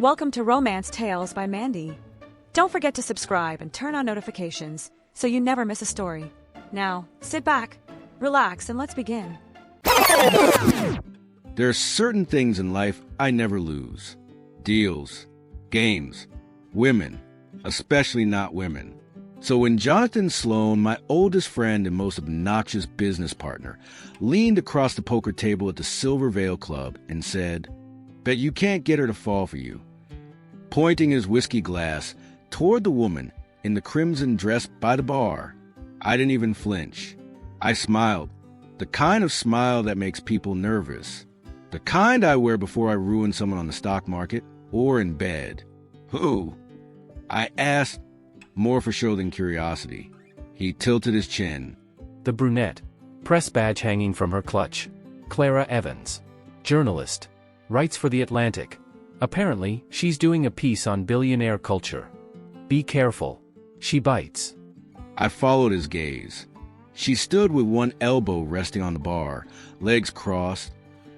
Welcome to Romance Tales by Mandy. Don't forget to subscribe and turn on notifications so you never miss a story. Now, sit back, relax, and let's begin. There are certain things in life I never lose. Deals, games, women, especially not women. So when Jonathan Sloan, my oldest friend and most obnoxious business partner, leaned across the poker table at the Silver Veil Club and said, "Bet you can't get her to fall for you," pointing his whiskey glass toward the woman in the crimson dress by the bar, I didn't even flinch. I smiled, the kind of smile that makes people nervous, the kind I wear before I ruin someone on the stock market or in bed. "Who?" I asked, more for show than curiosity. He tilted his chin. The brunette, press badge hanging from her clutch. Clara Evans. Journalist. Writes for The Atlantic. Apparently, she's doing a piece on billionaire culture. Be careful. She bites. I followed his gaze. She stood with one elbow resting on the bar, legs crossed,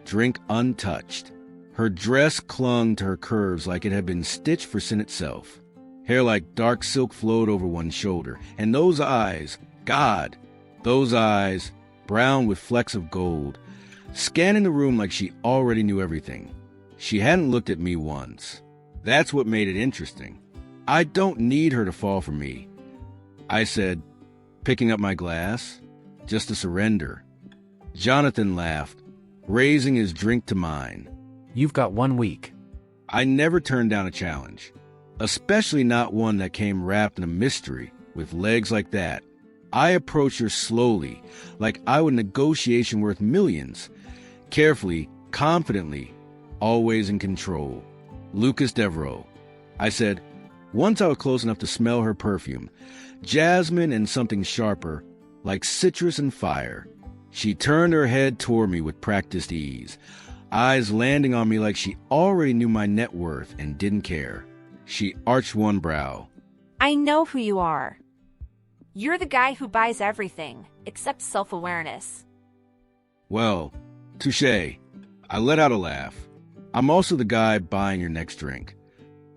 drink untouched. Her dress clung to her curves like it had been stitched for sin itself. Hair like dark silk flowed over one shoulder, and those eyes, God, those eyes, brown with flecks of gold, scanning the room like she already knew everything. She hadn't looked at me once. That's what made it interesting. I don't need her to fall for me, I said, picking up my glass, just to surrender. Jonathan laughed, raising his drink to mine. You've got 1 week. I never turned down a challenge, especially not one that came wrapped in a mystery with legs like that. I approached her slowly, like I would negotiation worth millions, carefully, confidently, always in control. "Lucas Devereaux," I said, once I was close enough to smell her perfume, jasmine and something sharper, like citrus and fire. She turned her head toward me with practiced ease, eyes landing on me like she already knew my net worth and didn't care. She arched one brow. I know who you are. You're the guy who buys everything, except self-awareness. Well, touché. I let out a laugh. I'm also the guy buying your next drink.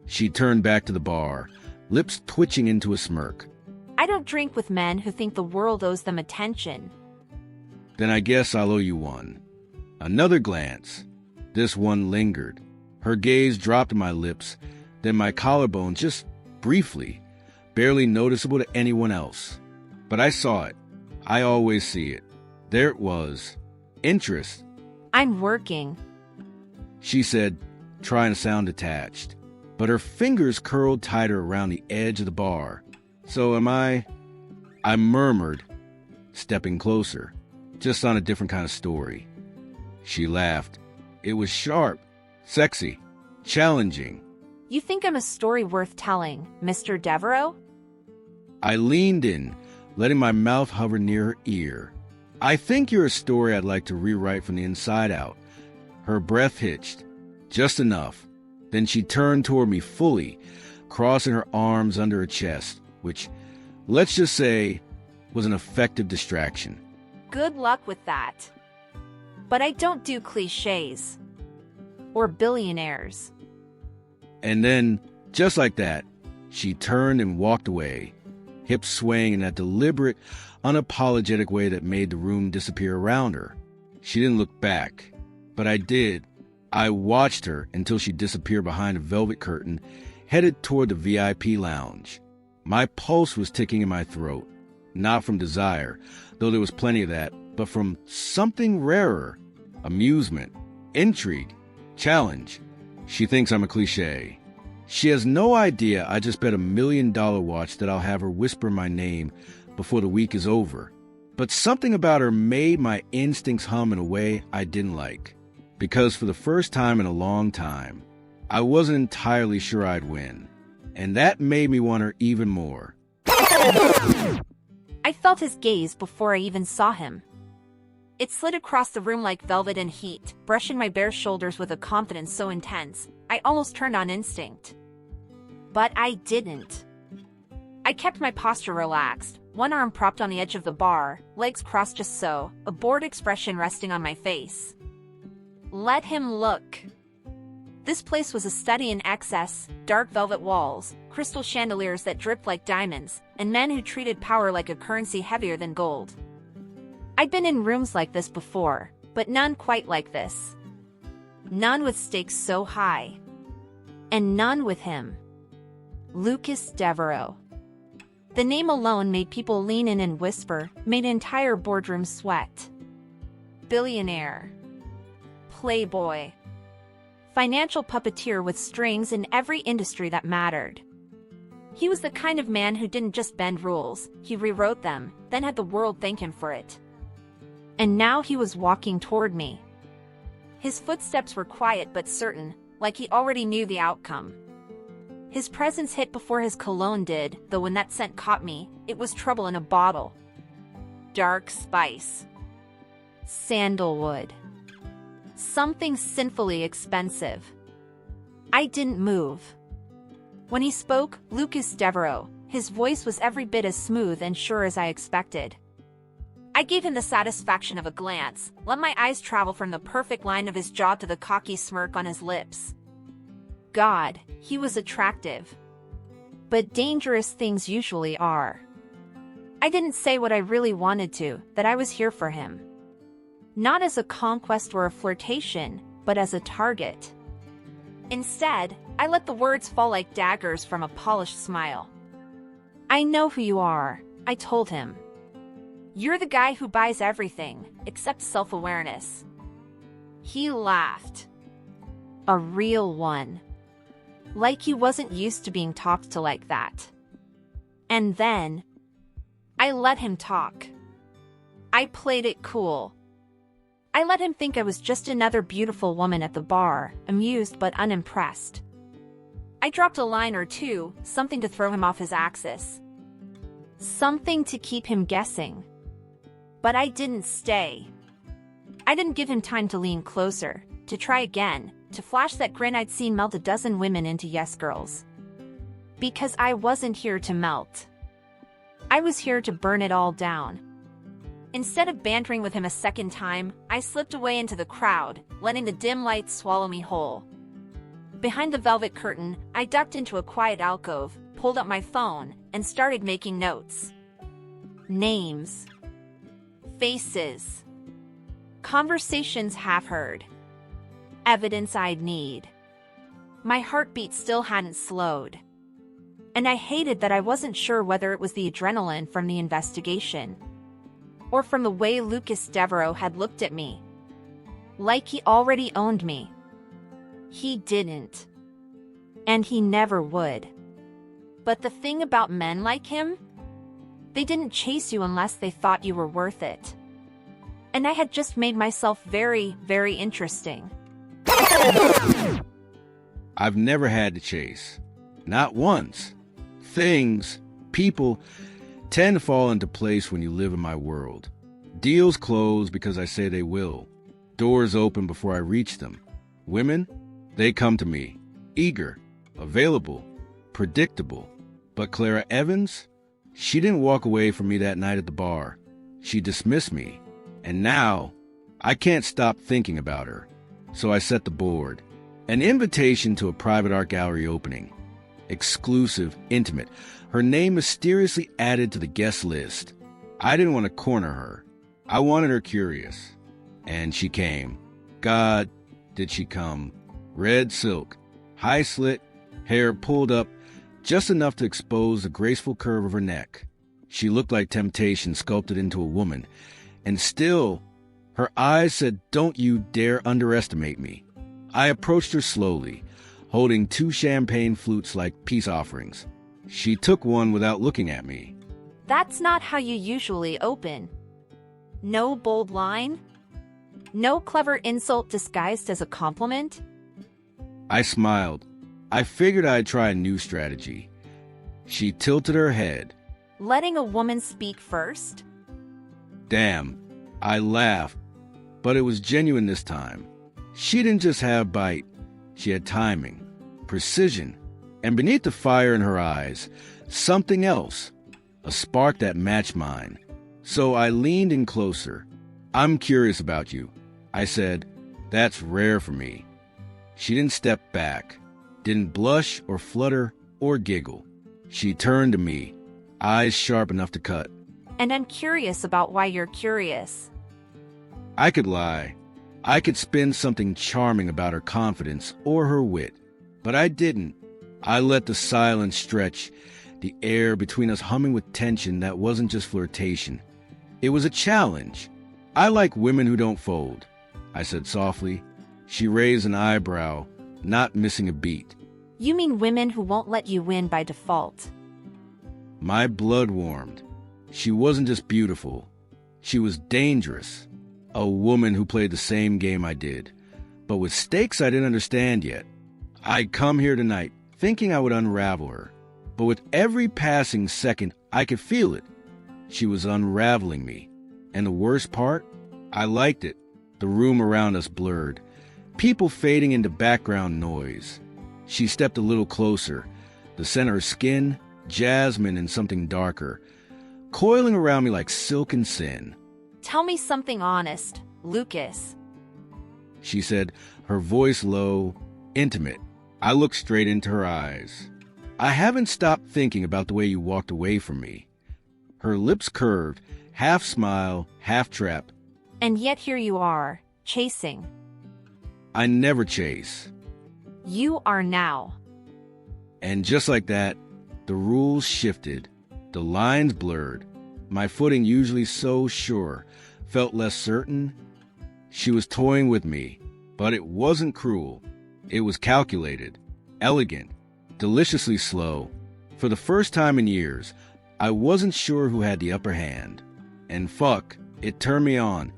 She turned back to the bar, lips twitching into a smirk. I don't drink with men who think the world owes them attention. Then I guess I'll owe you one. Another glance. This one lingered. Her gaze dropped to my lips, then my collarbone just briefly, barely noticeable to anyone else. But I saw it. I always see it. There it was. Interest. I'm working. She said, trying to sound detached. But her fingers curled tighter around the edge of the bar. "So am I?" I murmured, stepping closer, just on a different kind of story. She laughed. It was sharp, sexy, challenging. You think I'm a story worth telling, Mr. Devereaux? I leaned in, letting my mouth hover near her ear. "I think you're a story I'd like to rewrite from the inside out." Her breath hitched, just enough. Then she turned toward me fully, crossing her arms under her chest, which, let's just say, was an effective distraction. Good luck with that. But I don't do cliches. Or billionaires. And then, just like that, she turned and walked away, hips swaying in that deliberate, unapologetic way that made the room disappear around her. She didn't look back, but I did. I watched her until she disappeared behind a velvet curtain, headed toward the VIP lounge. My pulse was ticking in my throat, not from desire, though there was plenty of that, but from something rarer: amusement, intrigue, challenge. She thinks I'm a cliche. She has no idea I just bet $1 million watch that I'll have her whisper my name before the week is over. But something about her made my instincts hum in a way I didn't like. Because for the first time in a long time, I wasn't entirely sure I'd win. And that made me want her even more. I felt his gaze before I even saw him. It slid across the room like velvet in heat, brushing my bare shoulders with a confidence so intense, I almost turned on instinct. But I didn't. I kept my posture relaxed, one arm propped on the edge of the bar, legs crossed just so, a bored expression resting on my face. Let him look. This place was a study in excess, dark velvet walls, crystal chandeliers that dripped like diamonds, and men who treated power like a currency heavier than gold. I'd been in rooms like this before, but none quite like this. None with stakes so high. And none with him. Lucas Devereaux. The name alone made people lean in and whisper, made entire boardrooms sweat. Billionaire. Playboy. Financial puppeteer with strings in every industry that mattered. He was the kind of man who didn't just bend rules, he rewrote them, then had the world thank him for it. And now he was walking toward me. His footsteps were quiet but certain, like he already knew the outcome. His presence hit before his cologne did, though when that scent caught me, it was trouble in a bottle. Dark spice. Sandalwood. Something sinfully expensive. I didn't move. When he spoke, Lucas Devereaux, his voice was every bit as smooth and sure as I expected. I gave him the satisfaction of a glance, let my eyes travel from the perfect line of his jaw to the cocky smirk on his lips. God, he was attractive. But dangerous things usually are. I didn't say what I really wanted to, that I was here for him. Not as a conquest or a flirtation, but as a target. Instead, I let the words fall like daggers from a polished smile. I know who you are, I told him. You're the guy who buys everything, except self-awareness. He laughed. A real one. Like he wasn't used to being talked to like that. And then, I let him talk. I played it cool. I let him think I was just another beautiful woman at the bar, amused but unimpressed. I dropped a line or two, something to throw him off his axis. Something to keep him guessing. But I didn't stay. I didn't give him time to lean closer, to try again, to flash that grin I'd seen melt a dozen women into yes girls. Because I wasn't here to melt. I was here to burn it all down. Instead of bantering with him a second time, I slipped away into the crowd, letting the dim lights swallow me whole. Behind the velvet curtain, I ducked into a quiet alcove, pulled up my phone, and started making notes. Names. Faces. Conversations half heard. Evidence I'd need. My heartbeat still hadn't slowed. And I hated that I wasn't sure whether it was the adrenaline from the investigation, or from the way Lucas Devereaux had looked at me. Like he already owned me. He didn't. And he never would. But the thing about men like him? They didn't chase you unless they thought you were worth it. And I had just made myself very, very interesting. I've never had to chase. Not once. Things, people, tend to fall into place when you live in my world. Deals close because I say they will. Doors open before I reach them. Women, they come to me. Eager, available, predictable. But Clara Evans? She didn't walk away from me that night at the bar. She dismissed me. And now, I can't stop thinking about her. So I set the board. An invitation to a private art gallery opening. Exclusive, intimate. Her name mysteriously added to the guest list. I didn't want to corner her. I wanted her curious. And she came. God, did she come. Red silk, high slit, hair pulled up, just enough to expose the graceful curve of her neck. She looked like temptation sculpted into a woman. And still, her eyes said, "Don't you dare underestimate me." I approached her slowly, holding 2 champagne flutes like peace offerings. She took one without looking at me. That's not how you usually open. No bold line? No clever insult disguised as a compliment? I smiled. I figured I'd try a new strategy. She tilted her head. Letting a woman speak first? Damn. I laughed, but it was genuine this time. She didn't just have bite. She had timing, precision, and beneath the fire in her eyes, something else, a spark that matched mine. So I leaned in closer. "I'm curious about you," I said. "That's rare for me." She didn't step back, didn't blush or flutter or giggle. She turned to me, eyes sharp enough to cut. And I'm curious about why you're curious. I could lie. I could spin something charming about her confidence or her wit, but I didn't. I let the silence stretch, the air between us humming with tension that wasn't just flirtation. It was a challenge. I like women who don't fold, I said softly. She raised an eyebrow, not missing a beat. You mean women who won't let you win by default? My blood warmed. She wasn't just beautiful. She was dangerous. A woman who played the same game I did, but with stakes I didn't understand yet. I'd come here tonight thinking I would unravel her, but with every passing second I could feel it. She was unraveling me. And the worst part? I liked it. The room around us blurred, people fading into background noise. She stepped a little closer, the scent of her skin, jasmine and something darker, coiling around me like silken sin. Tell me something honest, Lucas. She said, her voice low, intimate. I looked straight into her eyes. I haven't stopped thinking about the way you walked away from me. Her lips curved, half smile, half trap. And yet here you are, chasing. I never chase. You are now. And just like that, the rules shifted. The lines blurred. My footing, usually so sure, felt less certain. She was toying with me, but it wasn't cruel. It was calculated, elegant, deliciously slow. For the first time in years, I wasn't sure who had the upper hand. And fuck, it turned me on.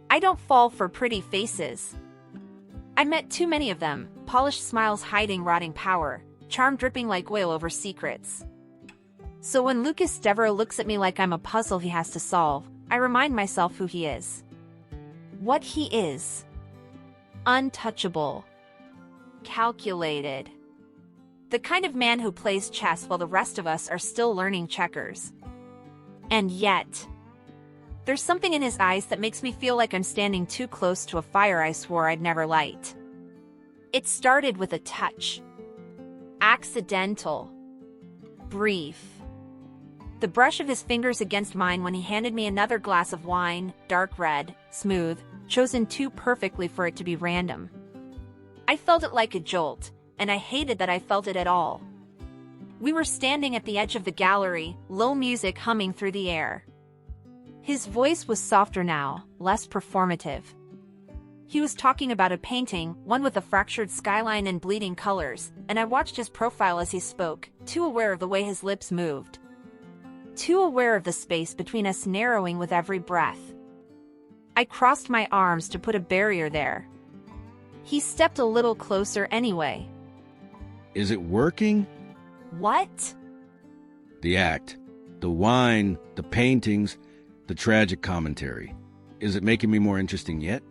I don't fall for pretty faces. I met too many of them, polished smiles hiding rotting power, charm dripping like oil over secrets. So when Lucas Devereaux looks at me like I'm a puzzle he has to solve, I remind myself who he is. What he is. Untouchable. Calculated. The kind of man who plays chess while the rest of us are still learning checkers. And yet, there's something in his eyes that makes me feel like I'm standing too close to a fire I swore I'd never light. It started with a touch. Accidental. Brief. The brush of his fingers against mine when he handed me another glass of wine, dark red, smooth, chosen too perfectly for it to be random. I felt it like a jolt, and I hated that I felt it at all. We were standing at the edge of the gallery, low music humming through the air. His voice was softer now, less performative. He was talking about a painting, one with a fractured skyline and bleeding colors, and I watched his profile as he spoke, too aware of the way his lips moved. Too aware of the space between us narrowing with every breath. I crossed my arms to put a barrier there. He stepped a little closer anyway. Is it working? What? The act, the wine, the paintings, the tragic commentary. Is it making me more interesting yet?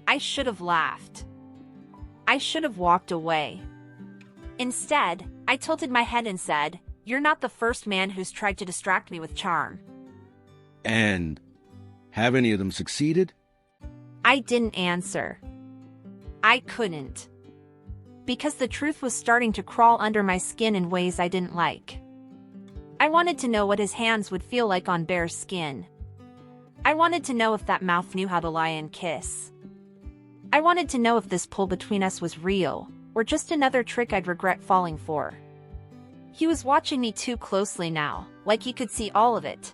I should have laughed. I should have walked away. Instead, I tilted my head and said, "You're not the first man who's tried to distract me with charm." And have any of them succeeded? I didn't answer. I couldn't. Because the truth was starting to crawl under my skin in ways I didn't like. I wanted to know what his hands would feel like on bare skin. I wanted to know if that mouth knew how to lie and kiss. I wanted to know if this pull between us was real, or just another trick I'd regret falling for. He was watching me too closely now, like he could see all of it.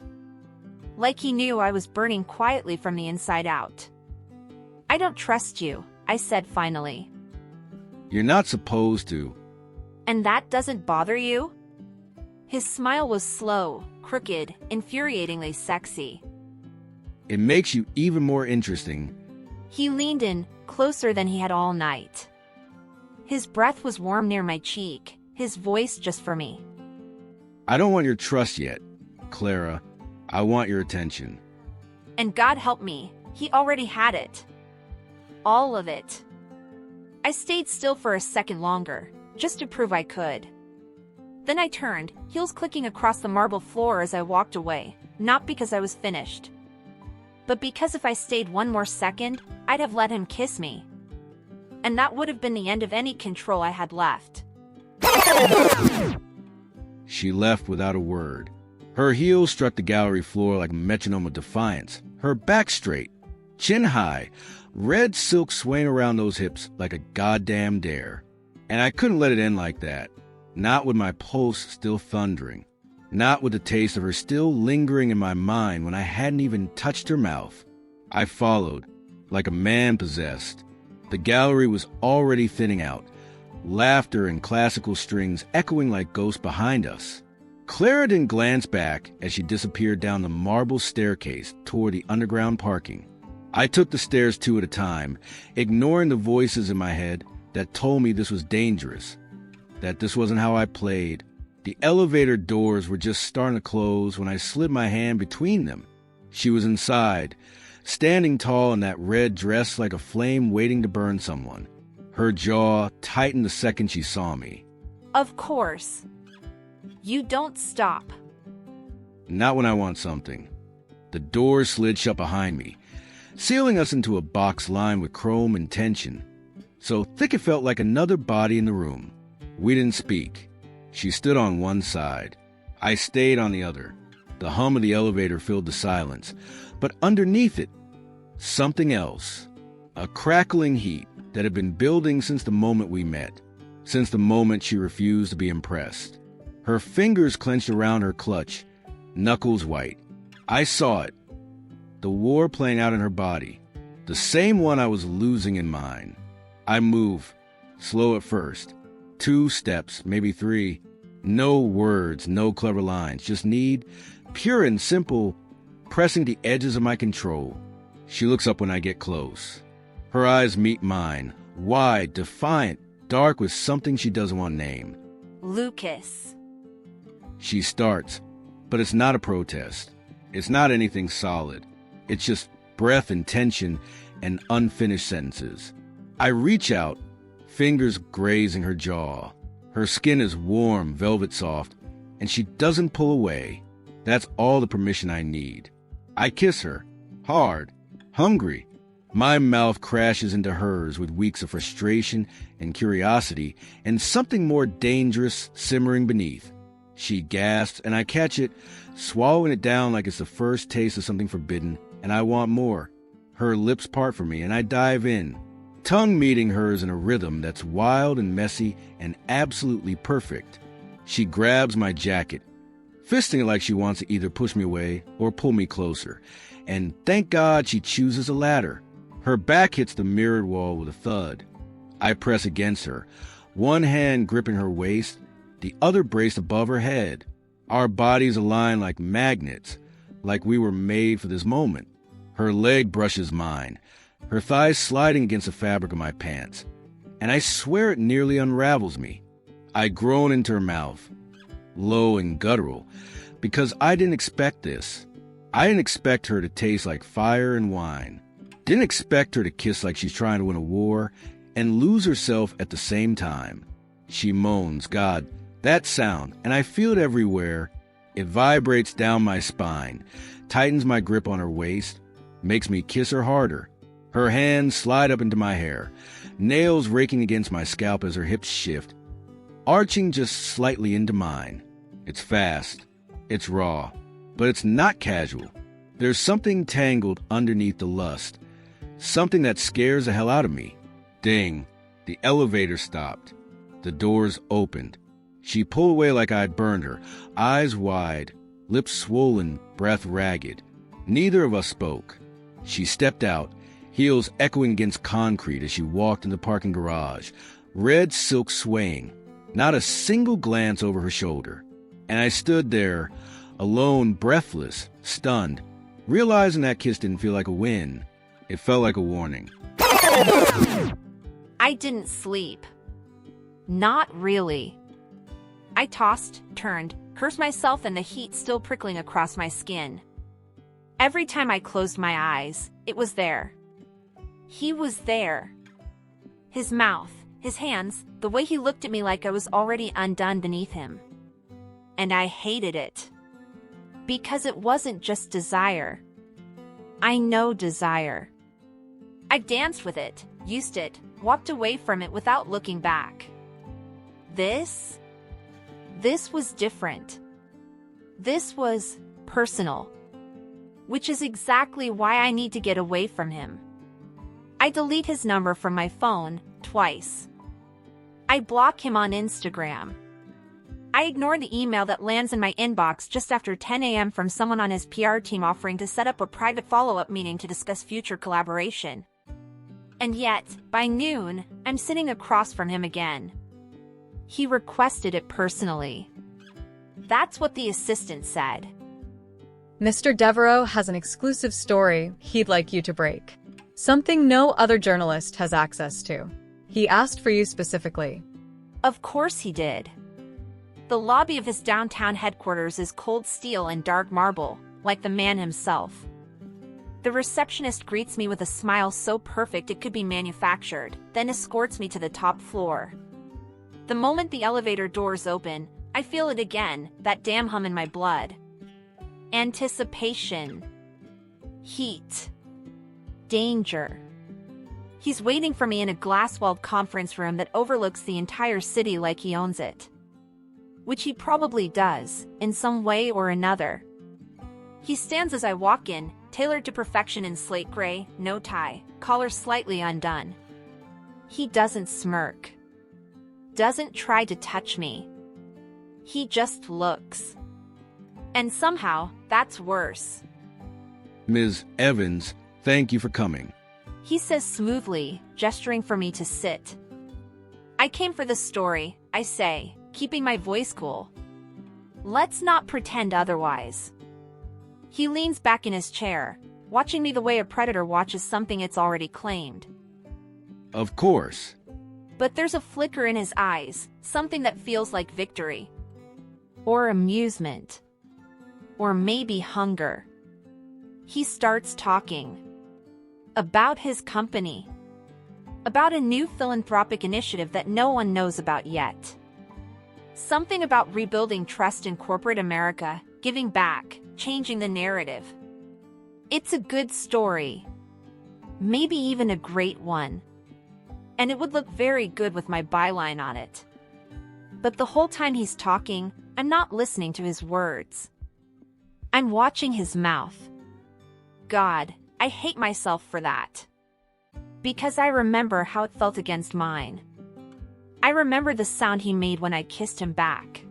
Like he knew I was burning quietly from the inside out. "I don't trust you," I said finally. You're not supposed to. "And that doesn't bother you?" His smile was slow, crooked, infuriatingly sexy. It makes you even more interesting. He leaned in, closer than he had all night. His breath was warm near my cheek, his voice just for me. I don't want your trust yet, Clara. I want your attention. And God help me, he already had it. All of it. I stayed still for a second longer, just to prove I could. Then I turned, heels clicking across the marble floor as I walked away, not because I was finished, but because if I stayed one more second, I'd have let him kiss me. and that would have been the end of any control I had left. She left without a word. Her heels struck the gallery floor like a metronome of defiance. Her back straight, chin high, red silk swaying around those hips like a goddamn dare. And I couldn't let it end like that. Not with my pulse still thundering. Not with the taste of her still lingering in my mind when I hadn't even touched her mouth. I followed, like a man possessed. The gallery was already thinning out, laughter and classical strings echoing like ghosts behind us. Clara didn't glance back as she disappeared down the marble staircase toward the underground parking. I took the stairs two at a time, ignoring the voices in my head that told me this was dangerous, that this wasn't how I played. The elevator doors were just starting to close when I slid my hand between them. She was inside, standing tall in that red dress like a flame waiting to burn someone. Her jaw tightened the second she saw me. Of course. You don't stop. Not when I want something. The doors slid shut behind me, sealing us into a box lined with chrome and tension, so thick it felt like another body in the room. We didn't speak. She stood on one side. I stayed on the other. The hum of the elevator filled the silence, but underneath it, something else. A crackling heat that had been building since the moment we met, since the moment she refused to be impressed. Her fingers clenched around her clutch, knuckles white. I saw it. The war playing out in her body, the same one I was losing in mine. I move, slow at first. 2 steps, maybe 3. No words, no clever lines, just need, pure and simple, pressing the edges of my control. She looks up when I get close. Her eyes meet mine, wide, defiant, dark with something she doesn't want named. Lucas. She starts, but it's not a protest. It's not anything solid. It's just breath and tension and unfinished sentences. I reach out, fingers grazing her jaw. Her skin is warm, velvet soft, and she doesn't pull away. That's all the permission I need. I kiss her, hard, hungry. My mouth crashes into hers with weeks of frustration and curiosity and something more dangerous simmering beneath. She gasps, and I catch it, swallowing it down like it's the first taste of something forbidden, and I want more. Her lips part for me, and I dive in, tongue meeting hers in a rhythm that's wild and messy and absolutely perfect. She grabs my jacket, fisting it like she wants to either push me away or pull me closer, and thank God she chooses the latter. Her back hits the mirrored wall with a thud. I press against her, one hand gripping her waist, the other braced above her head. Our bodies align like magnets, like we were made for this moment. Her leg brushes mine, her thighs sliding against the fabric of my pants, and I swear it nearly unravels me. I groan into her mouth, low and guttural, because I didn't expect this. I didn't expect her to taste like fire and wine. Didn't expect her to kiss like she's trying to win a war and lose herself at the same time. She moans, God, that sound, and I feel it everywhere. It vibrates down my spine, tightens my grip on her waist, makes me kiss her harder. Her hands slide up into my hair, nails raking against my scalp as her hips shift, arching just slightly into mine. It's fast, it's raw, but it's not casual. There's something tangled underneath the lust, something that scares the hell out of me. Ding, the elevator stopped. The doors opened. She pulled away like I'd burned her, eyes wide, lips swollen, breath ragged. Neither of us spoke. She stepped out, heels echoing against concrete as she walked in the parking garage, red silk swaying, not a single glance over her shoulder. And I stood there, alone, breathless, stunned, realizing that kiss didn't feel like a win. It felt like a warning. I didn't sleep. Not really. I tossed, turned, cursed myself and the heat still prickling across my skin. Every time I closed my eyes, it was there. He was there. His mouth, his hands, the way he looked at me like I was already undone beneath him. And I hated it. Because it wasn't just desire. I know desire. I've danced with it, used it, walked away from it without looking back. This was different. This was personal. Which is exactly why I need to get away from him. I delete his number from my phone twice. I block him on Instagram. I ignore the email that lands in my inbox just after 10 a.m. from someone on his PR team offering to set up a private follow-up meeting to discuss future collaboration. And yet, by noon, I'm sitting across from him again. He requested it personally. That's what the assistant said. Mr. Devereaux has an exclusive story he'd like you to break. Something no other journalist has access to. He asked for you specifically. Of course he did. The lobby of his downtown headquarters is cold steel and dark marble, like the man himself. The receptionist greets me with a smile so perfect it could be manufactured, then escorts me to the top floor. The moment the elevator doors open, I feel it again, that damn hum in my blood. Anticipation. Heat. Danger. He's waiting for me in a glass-walled conference room that overlooks the entire city like he owns it. Which he probably does, in some way or another. He stands as I walk in, tailored to perfection in slate gray, no tie, collar slightly undone. He doesn't smirk. Doesn't try to touch me. He just looks. And somehow, that's worse. Ms. Evans, thank you for coming. He says smoothly, gesturing for me to sit. I came for the story, I say, keeping my voice cool. Let's not pretend otherwise. He leans back in his chair, watching me the way a predator watches something it's already claimed. Of course. But there's a flicker in his eyes, something that feels like victory. Or amusement. Or maybe hunger. He starts talking. About his company. About a new philanthropic initiative that no one knows about yet. Something about rebuilding trust in corporate America, giving back, changing the narrative. It's a good story. Maybe even a great one. And it would look very good with my byline on it. But the whole time he's talking, I'm not listening to his words. I'm watching his mouth. God, I hate myself for that. Because I remember how it felt against mine. I remember the sound he made when I kissed him back.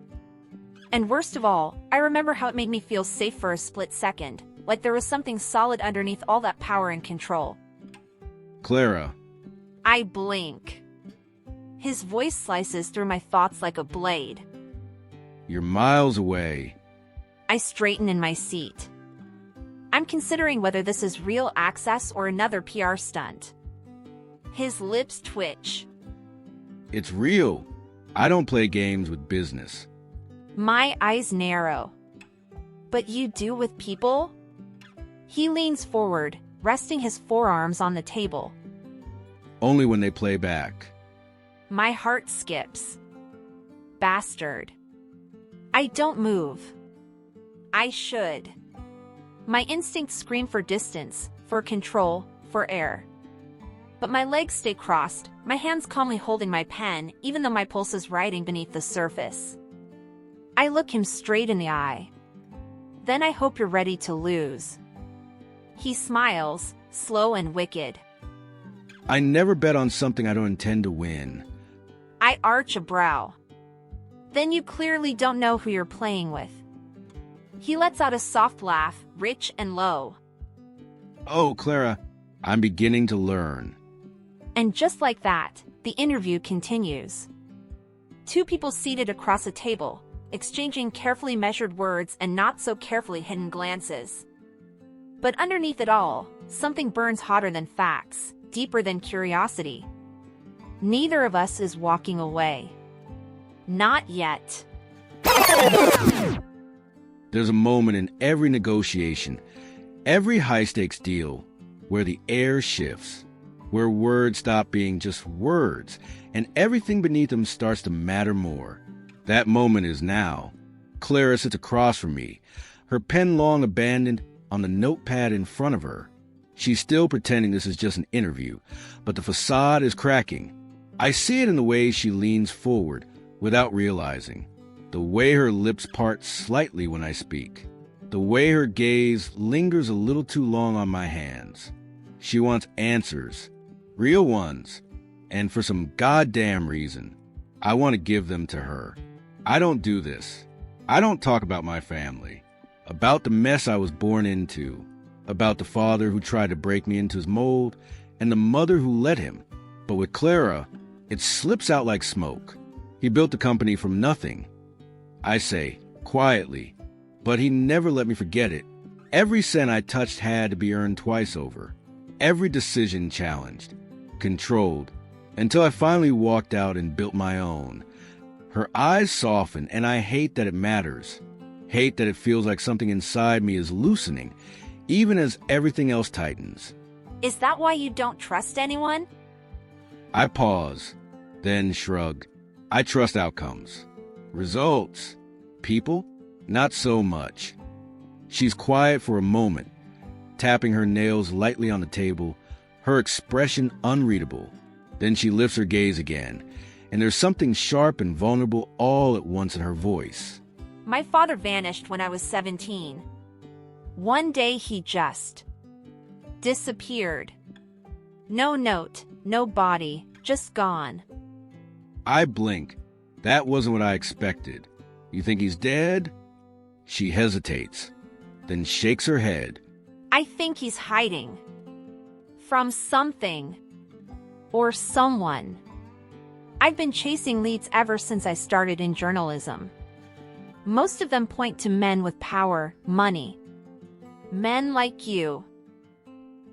And worst of all, I remember how it made me feel safe for a split second, like there was something solid underneath all that power and control. Clara. I blink. His voice slices through my thoughts like a blade. You're miles away. I straighten in my seat. I'm considering whether this is real access or another PR stunt. His lips twitch. It's real. I don't play games with business. My eyes narrow. But you do with people? He leans forward, resting his forearms on the table. Only when they play back. My heart skips. Bastard. I don't move. I should. My instincts scream for distance, for control, for air. But my legs stay crossed, my hands calmly holding my pen, even though my pulse is riding beneath the surface. I look him straight in the eye. Then I hope you're ready to lose. He smiles, slow and wicked. I never bet on something I don't intend to win. I arch a brow. Then you clearly don't know who you're playing with. He lets out a soft laugh, rich and low. Oh, Clara, I'm beginning to learn. And just like that, the interview continues. Two people seated across a table, exchanging carefully measured words and not so carefully hidden glances. But underneath it all, something burns hotter than facts, deeper than curiosity. Neither of us is walking away. Not yet. There's a moment in every negotiation, every high-stakes deal, where the air shifts, where words stop being just words, and everything beneath them starts to matter more. That moment is now. Clara sits across from me, her pen long abandoned on the notepad in front of her. She's still pretending this is just an interview, but the facade is cracking. I see it in the way she leans forward without realizing, the way her lips part slightly when I speak, the way her gaze lingers a little too long on my hands. She wants answers, real ones, and for some goddamn reason, I want to give them to her. I don't do this. I don't talk about my family, about the mess I was born into, about the father who tried to break me into his mold, and the mother who let him. But with Clara, it slips out like smoke. He built the company from nothing. I say, quietly, but he never let me forget it. Every cent I touched had to be earned twice over. Every decision challenged, controlled, until I finally walked out and built my own. Her eyes soften, and I hate that it matters. Hate that it feels like something inside me is loosening, even as everything else tightens. Is that why you don't trust anyone? I pause, then shrug. I trust outcomes. Results. People? Not so much. She's quiet for a moment, tapping her nails lightly on the table, her expression unreadable. Then she lifts her gaze again, and there's something sharp and vulnerable all at once in her voice. My father vanished when I was 17. One day he just disappeared. No note, no body, just gone. I blink. That wasn't what I expected. You think he's dead? She hesitates, then shakes her head. I think he's hiding. From something. Or someone. I've been chasing leads ever since I started in journalism. Most of them point to men with power, money. Men like you.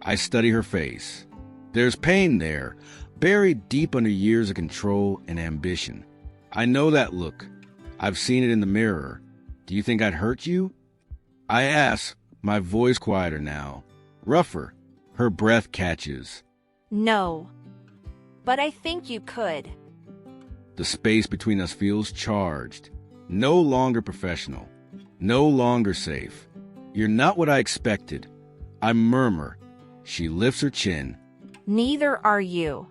I study her face. There's pain there, buried deep under years of control and ambition. I know that look. I've seen it in the mirror. Do you think I'd hurt you? I ask, my voice quieter now. Rougher. Her breath catches. No. But I think you could. The space between us feels charged. No longer professional. No longer safe. You're not what I expected. I murmur. She lifts her chin. Neither are you.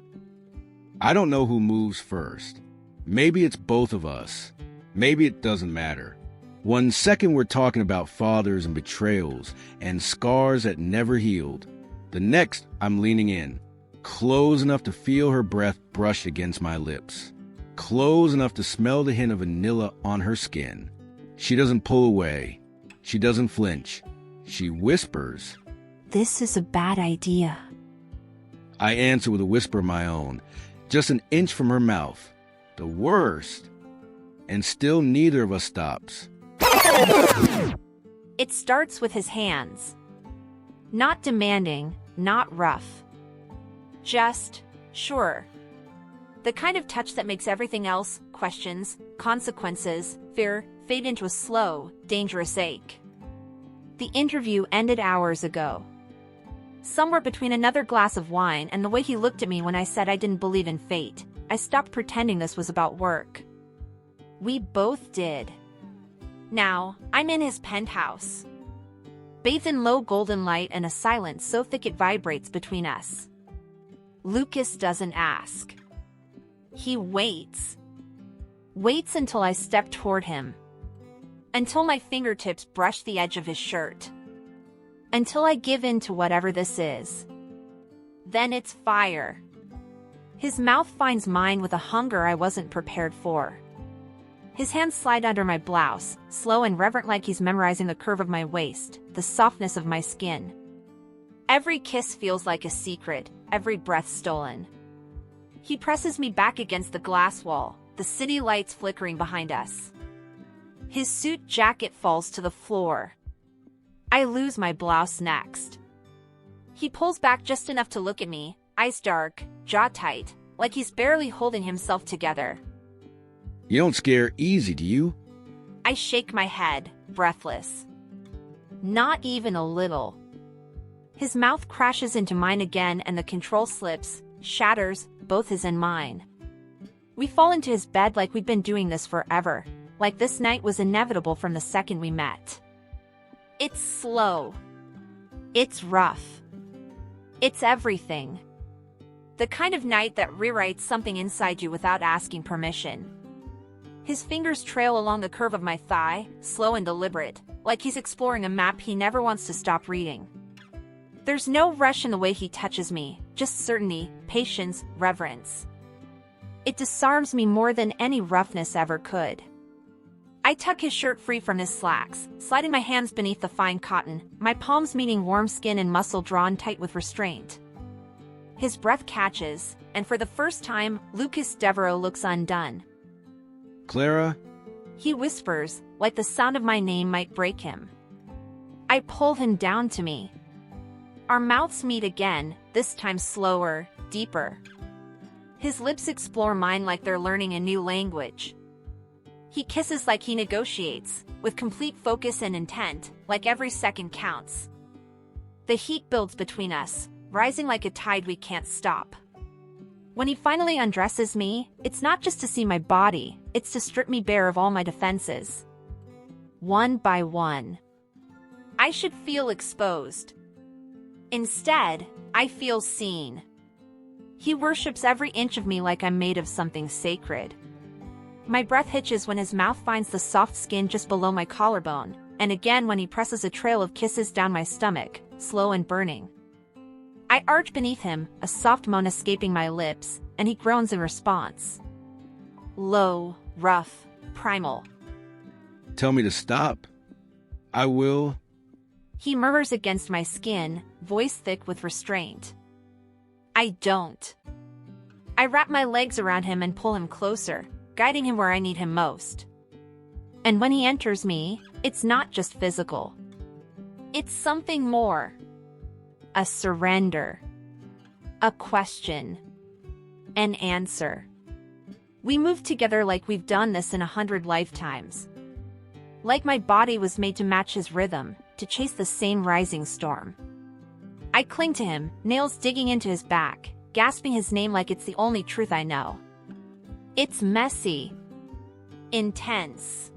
I don't know who moves first. Maybe it's both of us. Maybe it doesn't matter. 1 second we're talking about fathers and betrayals and scars that never healed. The next, I'm leaning in, close enough to feel her breath brush against my lips, close enough to smell the hint of vanilla on her skin. She doesn't pull away. She doesn't flinch. She whispers. This is a bad idea. I answer with a whisper of my own, just an inch from her mouth. The worst. And still neither of us stops. It starts with his hands. Not demanding, not rough. Just, sure. The kind of touch that makes everything else, questions, consequences, fear, fade into a slow, dangerous ache. The interview ended hours ago. Somewhere between another glass of wine and the way he looked at me when I said I didn't believe in fate, I stopped pretending this was about work. We both did. Now, I'm in his penthouse. Bathed in low golden light and a silence so thick it vibrates between us. Lucas doesn't ask. He waits. Waits until I step toward him. Until my fingertips brush the edge of his shirt. Until I give in to whatever this is. Then it's fire. His mouth finds mine with a hunger I wasn't prepared for. His hands slide under my blouse, slow and reverent like he's memorizing the curve of my waist, the softness of my skin. Every kiss feels like a secret, every breath stolen. He presses me back against the glass wall, the city lights flickering behind us. His suit jacket falls to the floor. I lose my blouse next. He pulls back just enough to look at me, eyes dark, jaw tight, like he's barely holding himself together. You don't scare easy, do you? I shake my head, breathless. Not even a little. His mouth crashes into mine again and the control slips, shatters, both his and mine. We fall into his bed like we'd been doing this forever, like this night was inevitable from the second we met. It's slow. It's rough. It's everything. The kind of night that rewrites something inside you without asking permission. His fingers trail along the curve of my thigh, slow and deliberate, like he's exploring a map he never wants to stop reading. There's no rush in the way he touches me, just certainty, patience, reverence. It disarms me more than any roughness ever could. I tuck his shirt free from his slacks, sliding my hands beneath the fine cotton, my palms meeting warm skin and muscle drawn tight with restraint. His breath catches, and for the first time, Lucas Devereaux looks undone. Clara? He whispers, like the sound of my name might break him. I pull him down to me. Our mouths meet again, this time slower, deeper. His lips explore mine like they're learning a new language. He kisses like he negotiates, with complete focus and intent, like every second counts. The heat builds between us, rising like a tide we can't stop. When he finally undresses me, it's not just to see my body, it's to strip me bare of all my defenses. One by one. I should feel exposed. Instead, I feel seen. He worships every inch of me like I'm made of something sacred. My breath hitches when his mouth finds the soft skin just below my collarbone, and again when he presses a trail of kisses down my stomach, slow and burning. I arch beneath him, a soft moan escaping my lips, and he groans in response. Low, rough, primal. Tell me to stop. I will. He murmurs against my skin, voice thick with restraint. I don't. I wrap my legs around him and pull him closer, guiding him where I need him most. And when he enters me, it's not just physical. It's something more. A surrender. A question. An answer. We move together like we've done this in 100 lifetimes. Like my body was made to match his rhythm, to chase the same rising storm. I cling to him, nails digging into his back, gasping his name like it's the only truth I know. It's messy. Intense.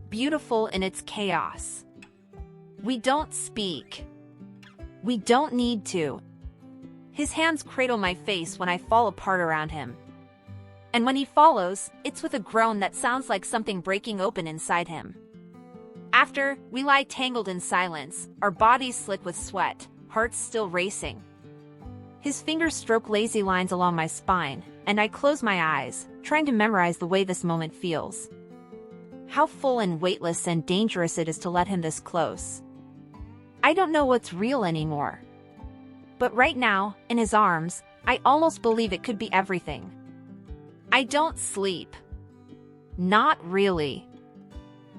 Beautiful in its chaos. We don't speak. We don't need to. His hands cradle my face when I fall apart around him. And when he follows, it's with a groan that sounds like something breaking open inside him. After, we lie tangled in silence, our bodies slick with sweat, hearts still racing. His fingers stroke lazy lines along my spine, and I close my eyes, trying to memorize the way this moment feels. How full and weightless and dangerous it is to let him this close. I don't know what's real anymore. But right now, in his arms, I almost believe it could be everything. I don't sleep. Not really.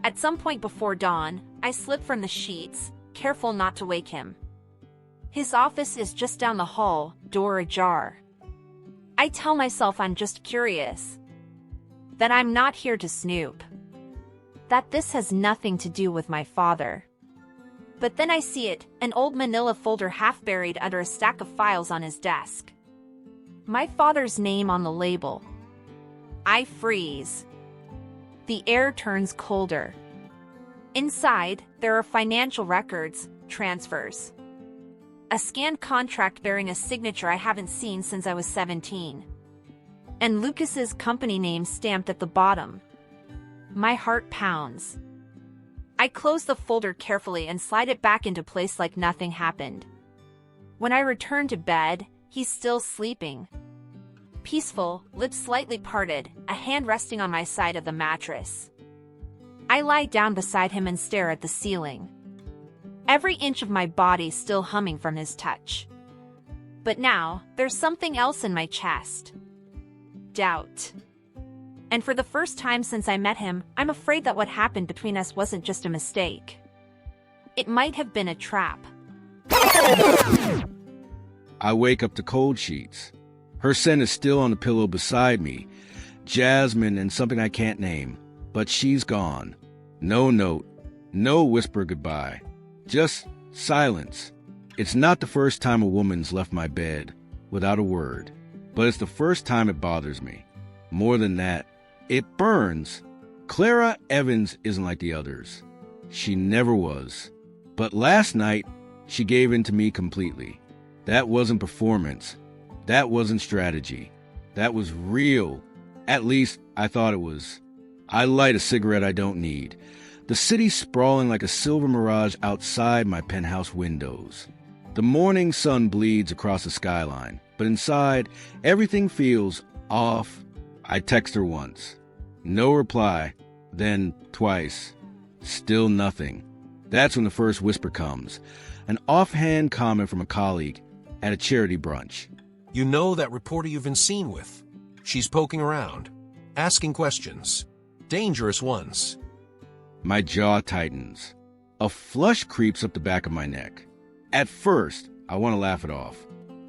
At some point before dawn, I slip from the sheets, careful not to wake him. His office is just down the hall, door ajar. I tell myself I'm just curious. That I'm not here to snoop. That this has nothing to do with my father. But then I see it, an old manila folder half buried under a stack of files on his desk. My father's name on the label. I freeze. The air turns colder. Inside, there are financial records, transfers. A scanned contract bearing a signature I haven't seen since I was 17. And Lucas's company name stamped at the bottom. My heart pounds. I close the folder carefully and slide it back into place like nothing happened. When I return to bed, he's still sleeping. Peaceful, lips slightly parted, a hand resting on my side of the mattress. I lie down beside him and stare at the ceiling. Every inch of my body still humming from his touch. But now, there's something else in my chest. Doubt. And for the first time since I met him, I'm afraid that what happened between us wasn't just a mistake. It might have been a trap. I wake up to cold sheets. Her scent is still on the pillow beside me. Jasmine and something I can't name. But she's gone. No note. No whisper goodbye. Just silence. It's not the first time a woman's left my bed without a word. But it's the first time it bothers me. More than that, it burns. Clara Evans isn't like the others. She never was. But last night, she gave in to me completely. That wasn't performance. That wasn't strategy. That was real. At least, I thought it was. I light a cigarette I don't need. The city sprawling like a silver mirage outside my penthouse windows. The morning sun bleeds across the skyline, but inside, everything feels off. I text her once. No reply. Then twice. Still nothing. That's when the first whisper comes. An offhand comment from a colleague at a charity brunch. You know that reporter you've been seen with? She's poking around, asking questions. Dangerous ones. My jaw tightens. A flush creeps up the back of my neck. At first, I want to laugh it off.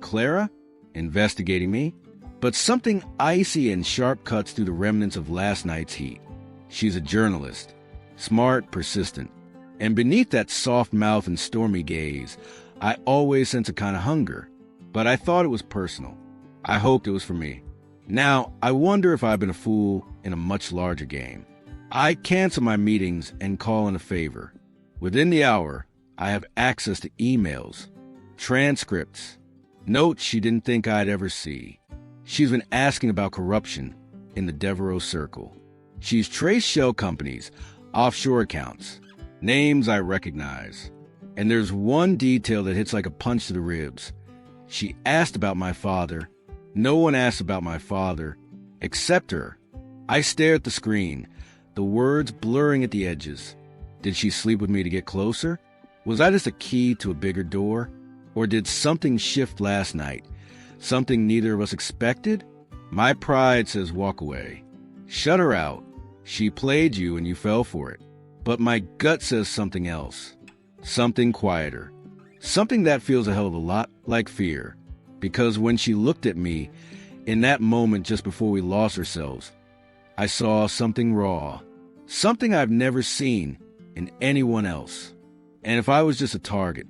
Clara? Investigating me? But something icy and sharp cuts through the remnants of last night's heat. She's a journalist. Smart, persistent. And beneath that soft mouth and stormy gaze, I always sense a kind of hunger. But I thought it was personal. I hoped it was for me. Now, I wonder if I've been a fool in a much larger game. I cancel my meetings and call in a favor. Within the hour, I have access to emails, transcripts, notes she didn't think I'd ever see. She's been asking about corruption in the Devereaux circle. She's traced shell companies, offshore accounts, names I recognize. And there's one detail that hits like a punch to the ribs. She asked about my father. No one asked about my father, except her. I stare at the screen, the words blurring at the edges. Did she sleep with me to get closer? Was I just a key to a bigger door? Or did something shift last night? Something neither of us expected? My pride says walk away. Shut her out. She played you and you fell for it. But my gut says something else. Something quieter. Something that feels a hell of a lot like fear. Because when she looked at me, in that moment just before we lost ourselves, I saw something raw. Something I've never seen in anyone else. And if I was just a target,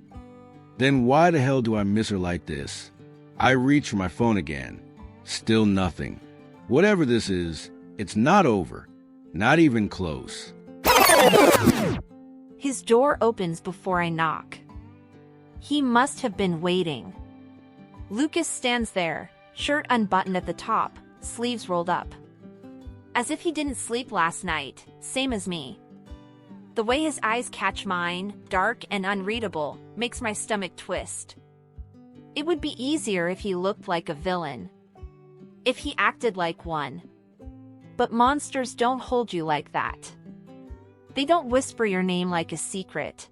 then why the hell do I miss her like this? I reach for my phone again. Still nothing. Whatever this is, it's not over. Not even close. His door opens before I knock. He must have been waiting. Lucas stands there, shirt unbuttoned at the top, sleeves rolled up. As if he didn't sleep last night, same as me. The way his eyes catch mine, dark and unreadable, makes my stomach twist. It would be easier if he looked like a villain. If he acted like one. But monsters don't hold you like that. They don't whisper your name like a secret.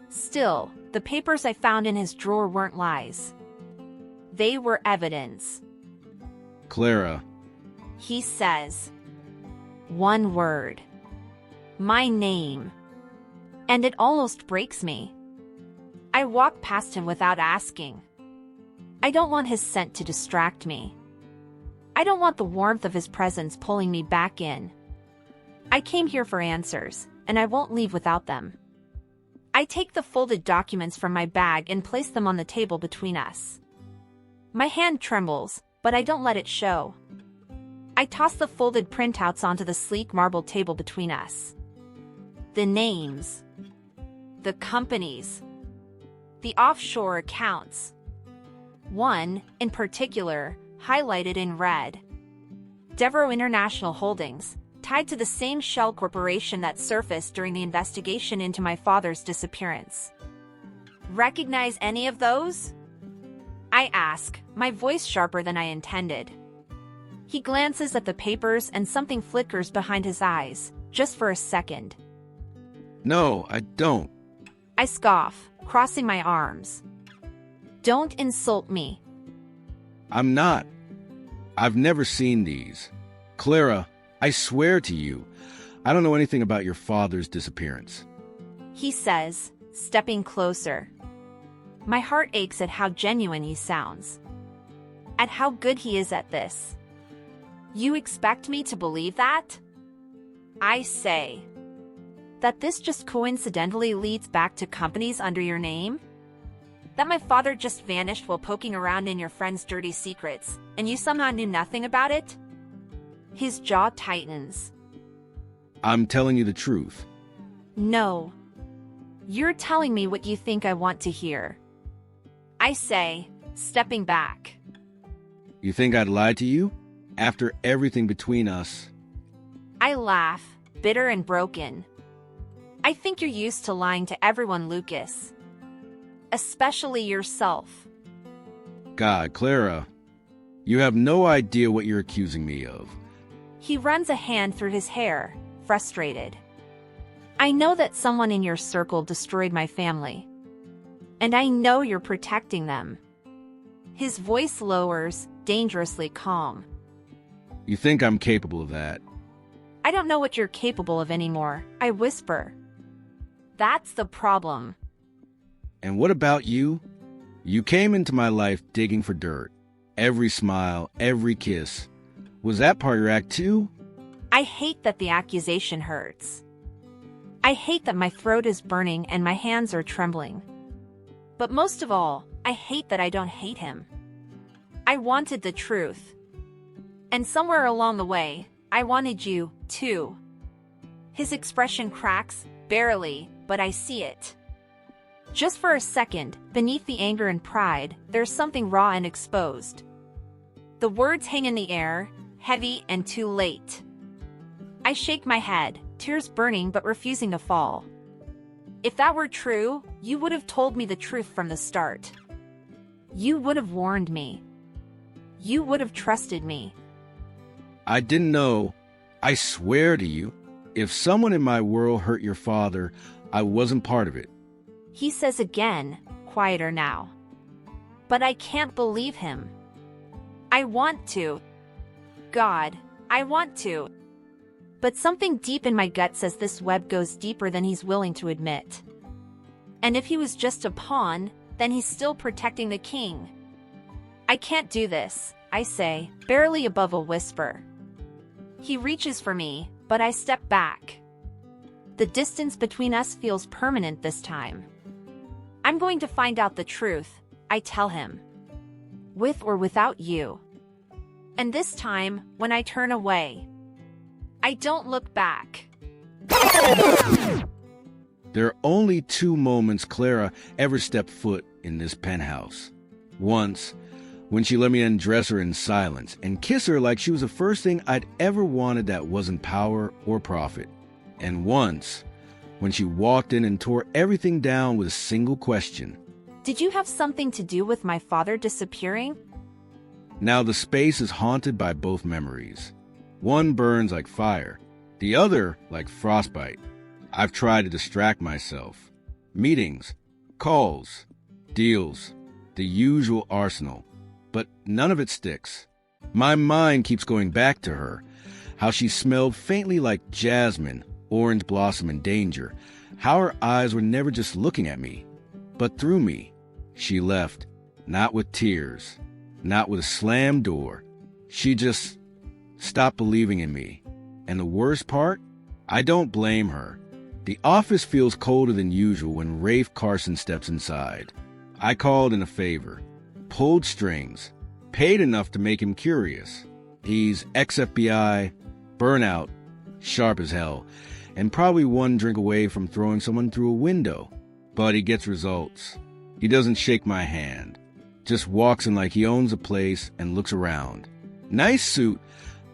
Still, the papers I found in his drawer weren't lies. They were evidence. Clara. He says. One word. My name. And it almost breaks me. I walk past him without asking. I don't want his scent to distract me. I don't want the warmth of his presence pulling me back in. I came here for answers, and I won't leave without them. I take the folded documents from my bag and place them on the table between us. My hand trembles, but I don't let it show. I toss the folded printouts onto the sleek marble table between us. The names. The companies. The offshore accounts. One, in particular, highlighted in red. Devereaux International Holdings, tied to the same shell corporation that surfaced during the investigation into my father's disappearance. Recognize any of those? I ask, my voice sharper than I intended. He glances at the papers and something flickers behind his eyes, just for a second. No, I don't. I scoff, crossing my arms. Don't insult me. I'm not. I've never seen these. Clara, I swear to you, I don't know anything about your father's disappearance. He says, stepping closer. My heart aches at how genuine he sounds. At how good he is at this. You expect me to believe that? I say. That this just coincidentally leads back to companies under your name? That my father just vanished while poking around in your friend's dirty secrets, and you somehow knew nothing about it? His jaw tightens. I'm telling you the truth. No. You're telling me what you think I want to hear. I say, stepping back. You think I'd lie to you? After everything between us? I laugh, bitter and broken. I think you're used to lying to everyone, Lucas. Especially yourself. God, Clara, you have no idea what you're accusing me of. He runs a hand through his hair, frustrated. I know that someone in your circle destroyed my family. And I know you're protecting them. His voice lowers, dangerously calm. You think I'm capable of that? I don't know what you're capable of anymore, I whisper. That's the problem. And what about you? You came into my life digging for dirt. Every smile, every kiss. Was that part of your act too? I hate that the accusation hurts. I hate that my throat is burning and my hands are trembling. But most of all, I hate that I don't hate him. I wanted the truth. And somewhere along the way, I wanted you, too. His expression cracks, barely, but I see it. Just for a second, beneath the anger and pride, there's something raw and exposed. The words hang in the air, heavy and too late. I shake my head, tears burning but refusing to fall. If that were true, you would have told me the truth from the start. You would have warned me. You would have trusted me. I didn't know. I swear to you, if someone in my world hurt your father, I wasn't part of it. He says again, quieter now. But I can't believe him. I want to. God, I want to. But something deep in my gut says this web goes deeper than he's willing to admit. And if he was just a pawn, then he's still protecting the king. I can't do this, I say, barely above a whisper. He reaches for me, but I step back. The distance between us feels permanent this time. I'm going to find out the truth, I tell him. With or without you. And this time, when I turn away, I don't look back. There are only 2 moments Clara ever stepped foot in this penthouse. Once, when she let me undress her in silence and kiss her like she was the first thing I'd ever wanted that wasn't power or profit. And once, when she walked in and tore everything down with a single question. Did you have something to do with my father disappearing? Now the space is haunted by both memories. One burns like fire, the other like frostbite. I've tried to distract myself. Meetings, calls, deals, the usual arsenal. But none of it sticks. My mind keeps going back to her, how she smelled faintly like jasmine, orange blossom and danger, how her eyes were never just looking at me, but through me. She left, not with tears, not with a slammed door. She just stopped believing in me. And the worst part? I don't blame her. The office feels colder than usual when Rafe Carson steps inside. I called in a favor, pulled strings, paid enough to make him curious. He's ex-FBI, burnout, sharp as hell, and probably 1 drink away from throwing someone through a window. But he gets results. He doesn't shake my hand, just walks in like he owns a place and looks around. Nice suit,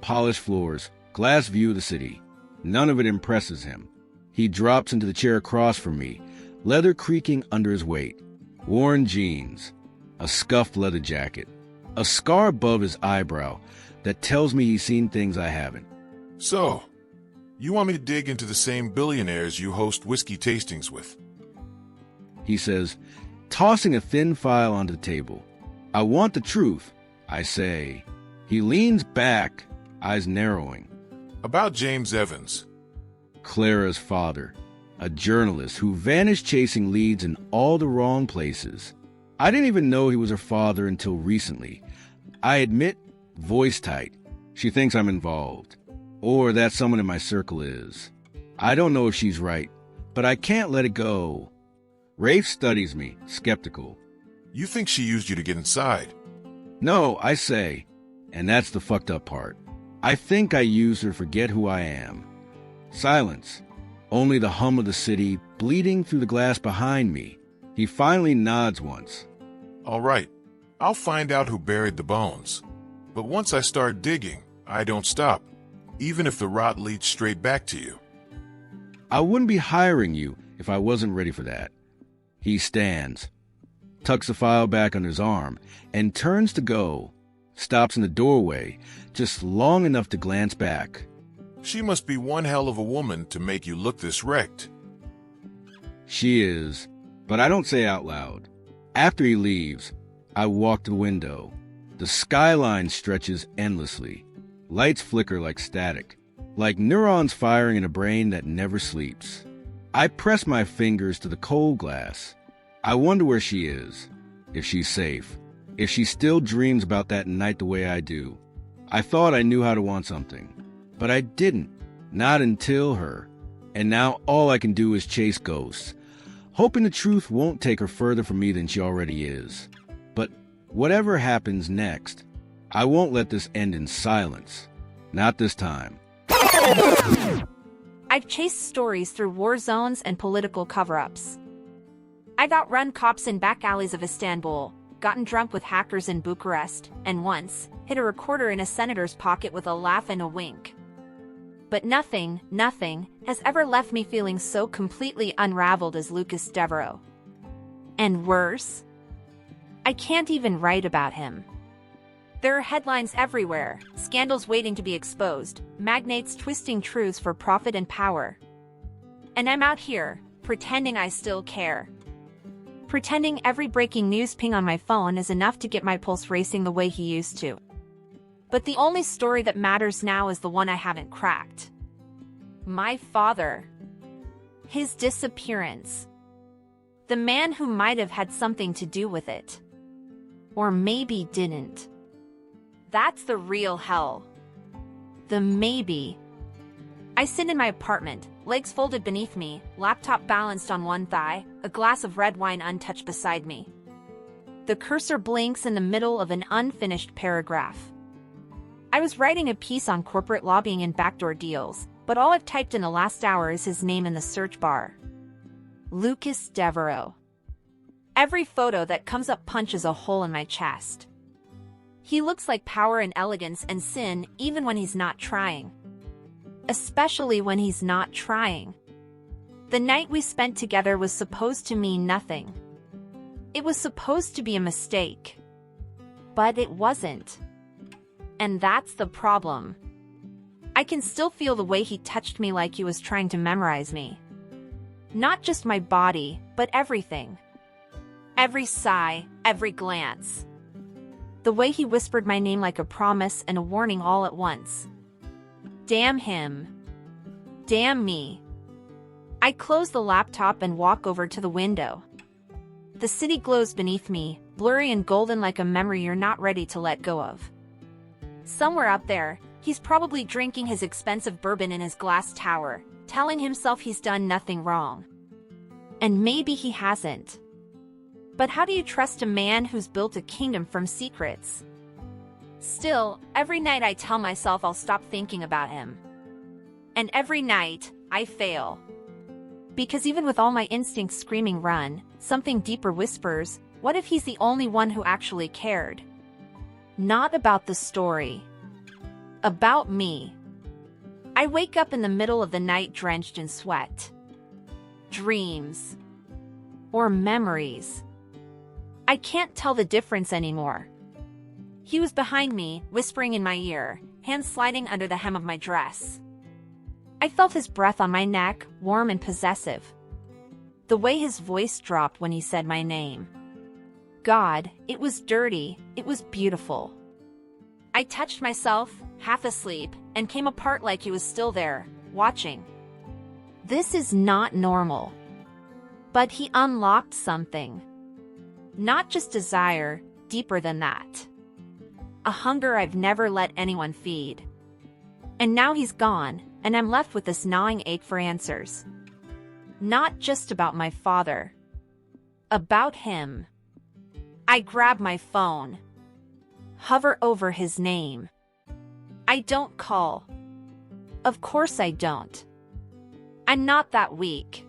polished floors, glass view of the city. None of it impresses him. He drops into the chair across from me, leather creaking under his weight. Worn jeans, a scuffed leather jacket, a scar above his eyebrow that tells me he's seen things I haven't. So, you want me to dig into the same billionaires you host whiskey tastings with? He says, tossing a thin file onto the table. I want the truth, I say. He leans back, eyes narrowing. About James Evans. Clara's father, a journalist who vanished chasing leads in all the wrong places. I didn't even know he was her father until recently. I admit, voice tight. She thinks I'm involved. Or that someone in my circle is. I don't know if she's right, but I can't let it go. Rafe studies me, skeptical. You think she used you to get inside? No, I say, and that's the fucked up part. I think I used her to forget who I am. Silence. Only the hum of the city bleeding through the glass behind me. He finally nods once. All right, I'll find out who buried the bones. But once I start digging, I don't stop, even if the rot leads straight back to you. I wouldn't be hiring you if I wasn't ready for that. He stands, tucks the file back on his arm, and turns to go, stops in the doorway, just long enough to glance back. She must be one hell of a woman to make you look this wrecked. She is, but I don't say out loud. After he leaves, I walk to the window. The skyline stretches endlessly. Lights flicker like static, like neurons firing in a brain that never sleeps. I press my fingers to the cold glass. I wonder where she is, if she's safe, if she still dreams about that night the way I do. I thought I knew how to want something, but I didn't, not until her. And now all I can do is chase ghosts, hoping the truth won't take her further from me than she already is. But whatever happens next, I won't let this end in silence. Not this time. I've chased stories through war zones and political cover-ups. I've outrun cops in back alleys of Istanbul, gotten drunk with hackers in Bucharest, and once hid a recorder in a senator's pocket with a laugh and a wink. But nothing has ever left me feeling so completely unraveled as Lucas Devereaux. And worse, I can't even write about him. There are headlines everywhere, scandals waiting to be exposed, magnates twisting truths for profit and power. And I'm out here, pretending I still care. Pretending every breaking news ping on my phone is enough to get my pulse racing the way he used to. But the only story that matters now is the one I haven't cracked. My father. His disappearance. The man who might have had something to do with it. Or maybe didn't. That's the real hell. The maybe. I sit in my apartment, legs folded beneath me, laptop balanced on one thigh, a glass of red wine untouched beside me. The cursor blinks in the middle of an unfinished paragraph. I was writing a piece on corporate lobbying and backdoor deals, but all I've typed in the last hour is his name in the search bar. Lucas Devereaux. Every photo that comes up punches a hole in my chest. He looks like power and elegance and sin even when he's not trying. Especially when he's not trying. The night we spent together was supposed to mean nothing. It was supposed to be a mistake. But it wasn't. And that's the problem. I can still feel the way he touched me like he was trying to memorize me. Not just my body, but everything. Every sigh, every glance. The way he whispered my name like a promise and a warning all at once. Damn him. Damn me. I close the laptop and walk over to the window. The city glows beneath me, blurry and golden like a memory you're not ready to let go of. Somewhere out there, he's probably drinking his expensive bourbon in his glass tower, telling himself he's done nothing wrong. And maybe he hasn't. But how do you trust a man who's built a kingdom from secrets? Still, every night I tell myself I'll stop thinking about him. And every night, I fail. Because even with all my instincts screaming run, something deeper whispers, what if he's the only one who actually cared? Not about the story. About me. I wake up in the middle of the night drenched in sweat. Dreams. Or memories. I can't tell the difference anymore. He was behind me, whispering in my ear, hands sliding under the hem of my dress. I felt his breath on my neck, warm and possessive. The way his voice dropped when he said my name. God, it was dirty, it was beautiful. I touched myself, half asleep, and came apart like he was still there, watching. This is not normal. But he unlocked something. Not just desire, deeper than that. A hunger I've never let anyone feed. And now he's gone, and I'm left with this gnawing ache for answers. Not just about my father. About him. I grab my phone. Hover over his name. I don't call. Of course I don't. I'm not that weak.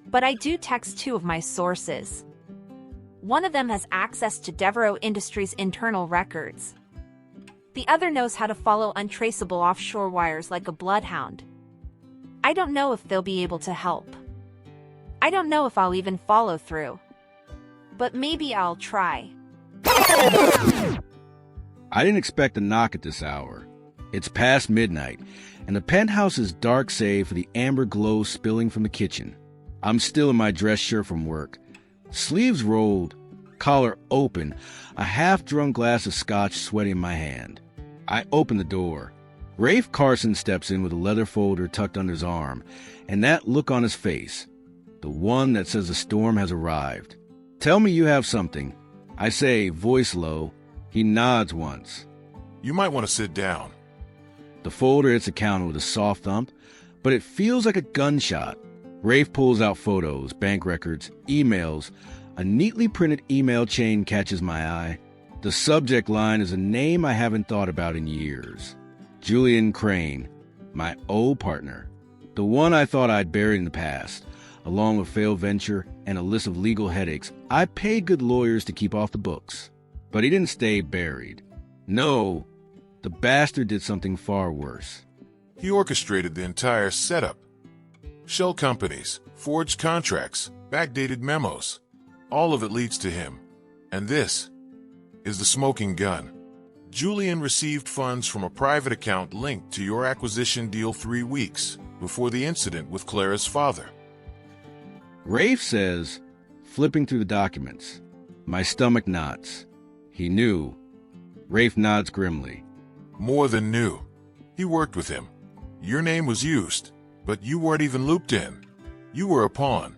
But I do text two of my sources. One of them has access to Devereaux Industries' internal records. The other knows how to follow untraceable offshore wires like a bloodhound. I don't know if they'll be able to help. I don't know if I'll even follow through. But maybe I'll try. I didn't expect a knock at this hour. It's past midnight, and the penthouse is dark save for the amber glow spilling from the kitchen. I'm still in my dress shirt from work. Sleeves rolled, collar open, a half-drunk glass of scotch sweating in my hand. I open the door. Rafe Carson steps in with a leather folder tucked under his arm, and that look on his face, the one that says the storm has arrived. "Tell me you have something," I say, voice low. He nods once. You might want to sit down. The folder hits the counter with a soft thump, but it feels like a gunshot. Rafe pulls out photos, bank records, emails. A neatly printed email chain catches my eye. The subject line is a name I haven't thought about in years. Julian Crane, my old partner. The one I thought I'd buried in the past. Along with failed venture and a list of legal headaches I paid good lawyers to keep off the books. But he didn't stay buried. No, the bastard did something far worse. He orchestrated the entire setup. Shell companies, forged contracts, backdated memos. All of it leads to him. And this is the smoking gun. Julian received funds from a private account linked to your acquisition deal 3 weeks before the incident with Clara's father. Rafe says, flipping through the documents. My stomach knots. He knew. Rafe nods grimly. More than knew. He worked with him. Your name was used, but you weren't even looped in. You were a pawn.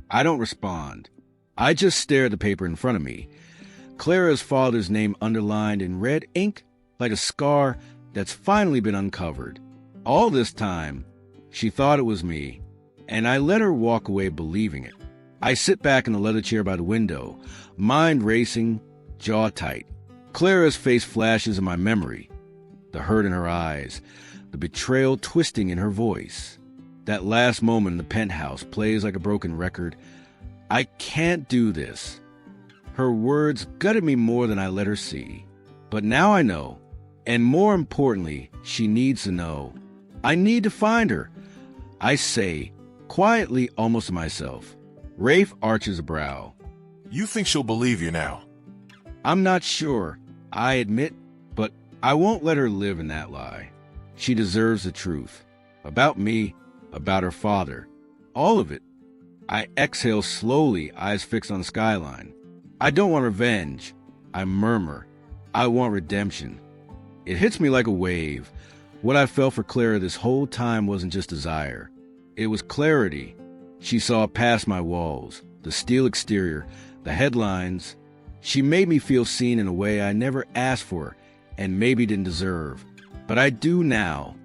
I don't respond. I just stare at the paper in front of me. Clara's father's name underlined in red ink like a scar that's finally been uncovered. All this time, she thought it was me, and I let her walk away believing it. I sit back in the leather chair by the window, mind racing, jaw tight. Clara's face flashes in my memory. The hurt in her eyes, the betrayal twisting in her voice. That last moment in the penthouse plays like a broken record. I can't do this. Her words gutted me more than I let her see. But now I know, and more importantly, she needs to know. I need to find her. I say, quietly almost to myself. Rafe arches a brow. You think she'll believe you now? I'm not sure, I admit, but I won't let her live in that lie. She deserves the truth. About me, about her father. All of it. I exhale slowly, eyes fixed on the skyline. I don't want revenge. I murmur. I want redemption. It hits me like a wave. What I felt for Clara this whole time wasn't just desire. It was clarity. She saw past my walls, the steel exterior, the headlines. She made me feel seen in a way I never asked for and maybe didn't deserve. But I do now.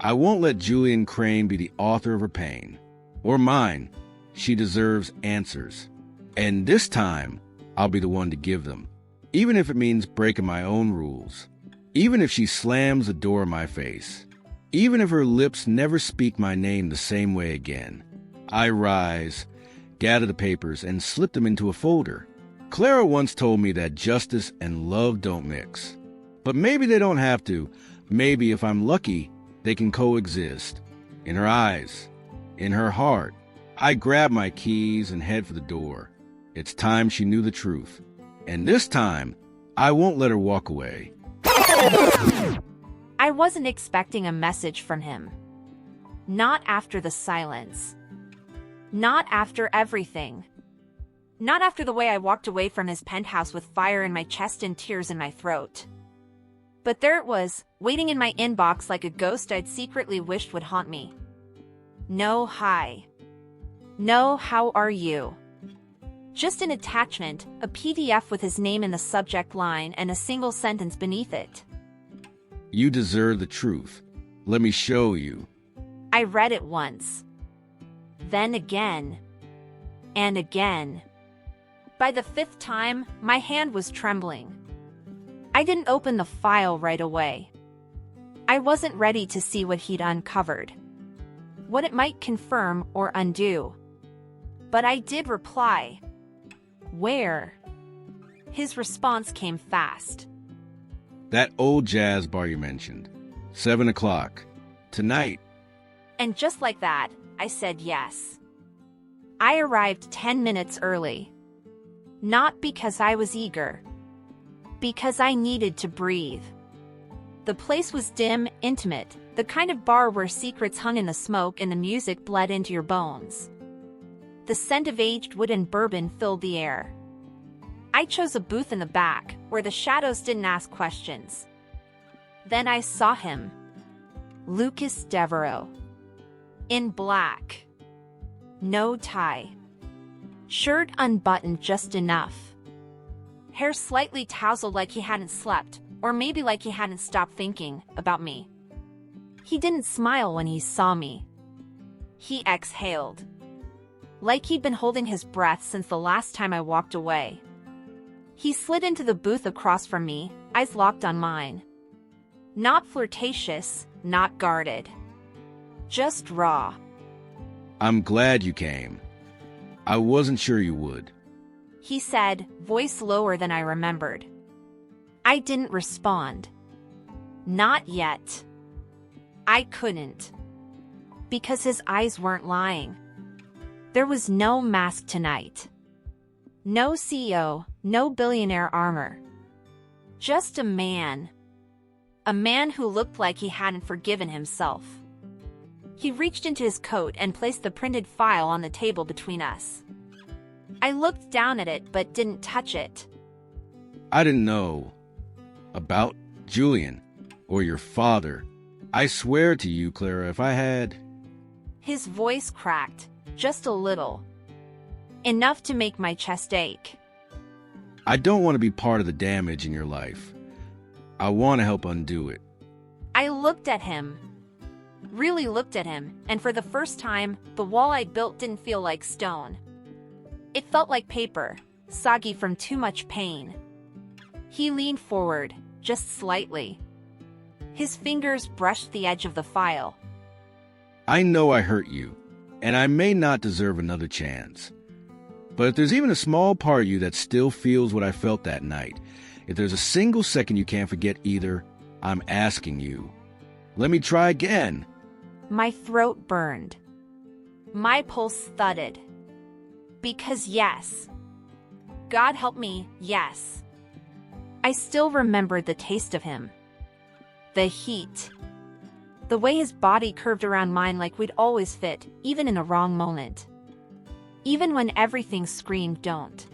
I won't let Julian Crane be the author of her pain. Or mine. She deserves answers. And this time, I'll be the one to give them. Even if it means breaking my own rules. Even if she slams the door in my face. Even if her lips never speak my name the same way again. I rise, gather the papers, and slip them into a folder. Clara once told me that justice and love don't mix. But maybe they don't have to. Maybe, if I'm lucky, they can coexist. In her eyes, in her heart. I grab my keys and head for the door. It's time she knew the truth. And this time, I won't let her walk away. I wasn't expecting a message from him. Not after the silence. Not after everything. Not after the way I walked away from his penthouse with fire in my chest and tears in my throat. But there it was, waiting in my inbox like a ghost I'd secretly wished would haunt me. No hi. No how are you. Just an attachment, a PDF with his name in the subject line and a single sentence beneath it. You deserve the truth. Let me show you. I read it once. Then again. And again. By the 5th time, my hand was trembling. I didn't open the file right away. I wasn't ready to see what he'd uncovered. What it might confirm or undo. But I did reply. Where? His response came fast. That old jazz bar you mentioned. 7 o'clock. Tonight. And just like that, I said yes. I arrived 10 minutes early. Not because I was eager. Because I needed to breathe. The place was dim, intimate, the kind of bar where secrets hung in the smoke and the music bled into your bones. The scent of aged wood and bourbon filled the air. I chose a booth in the back, where the shadows didn't ask questions. Then I saw him. Lucas Devereaux. In black. No tie. Shirt unbuttoned just enough. Hair slightly tousled like he hadn't slept, or maybe like he hadn't stopped thinking about me. He didn't smile when he saw me. He exhaled. Like he'd been holding his breath since the last time I walked away. He slid into the booth across from me, eyes locked on mine. Not flirtatious, not guarded. Just raw. I'm glad you came. I wasn't sure you would. He said, voice lower than I remembered. I didn't respond. Not yet. I couldn't. Because his eyes weren't lying. There was no mask tonight. No CEO, no billionaire armor. Just a man. A man who looked like he hadn't forgiven himself. He reached into his coat and placed the printed file on the table between us. I looked down at it but didn't touch it. I didn't know about Julian or your father. I swear to you, Clara, if I had... His voice cracked, just a little. Enough to make my chest ache. I don't want to be part of the damage in your life. I want to help undo it. I looked at him. Really looked at him, and for the first time, the wall I built didn't feel like stone. It felt like paper, soggy from too much pain. He leaned forward, just slightly. His fingers brushed the edge of the file. I know I hurt you, and I may not deserve another chance. But if there's even a small part of you that still feels what I felt that night, if there's a single second you can't forget either, I'm asking you. Let me try again. My throat burned. My pulse thudded. Because yes. God help me, yes. I still remembered the taste of him. The heat. The way his body curved around mine like we'd always fit, even in a wrong moment. Even when everything screamed don't.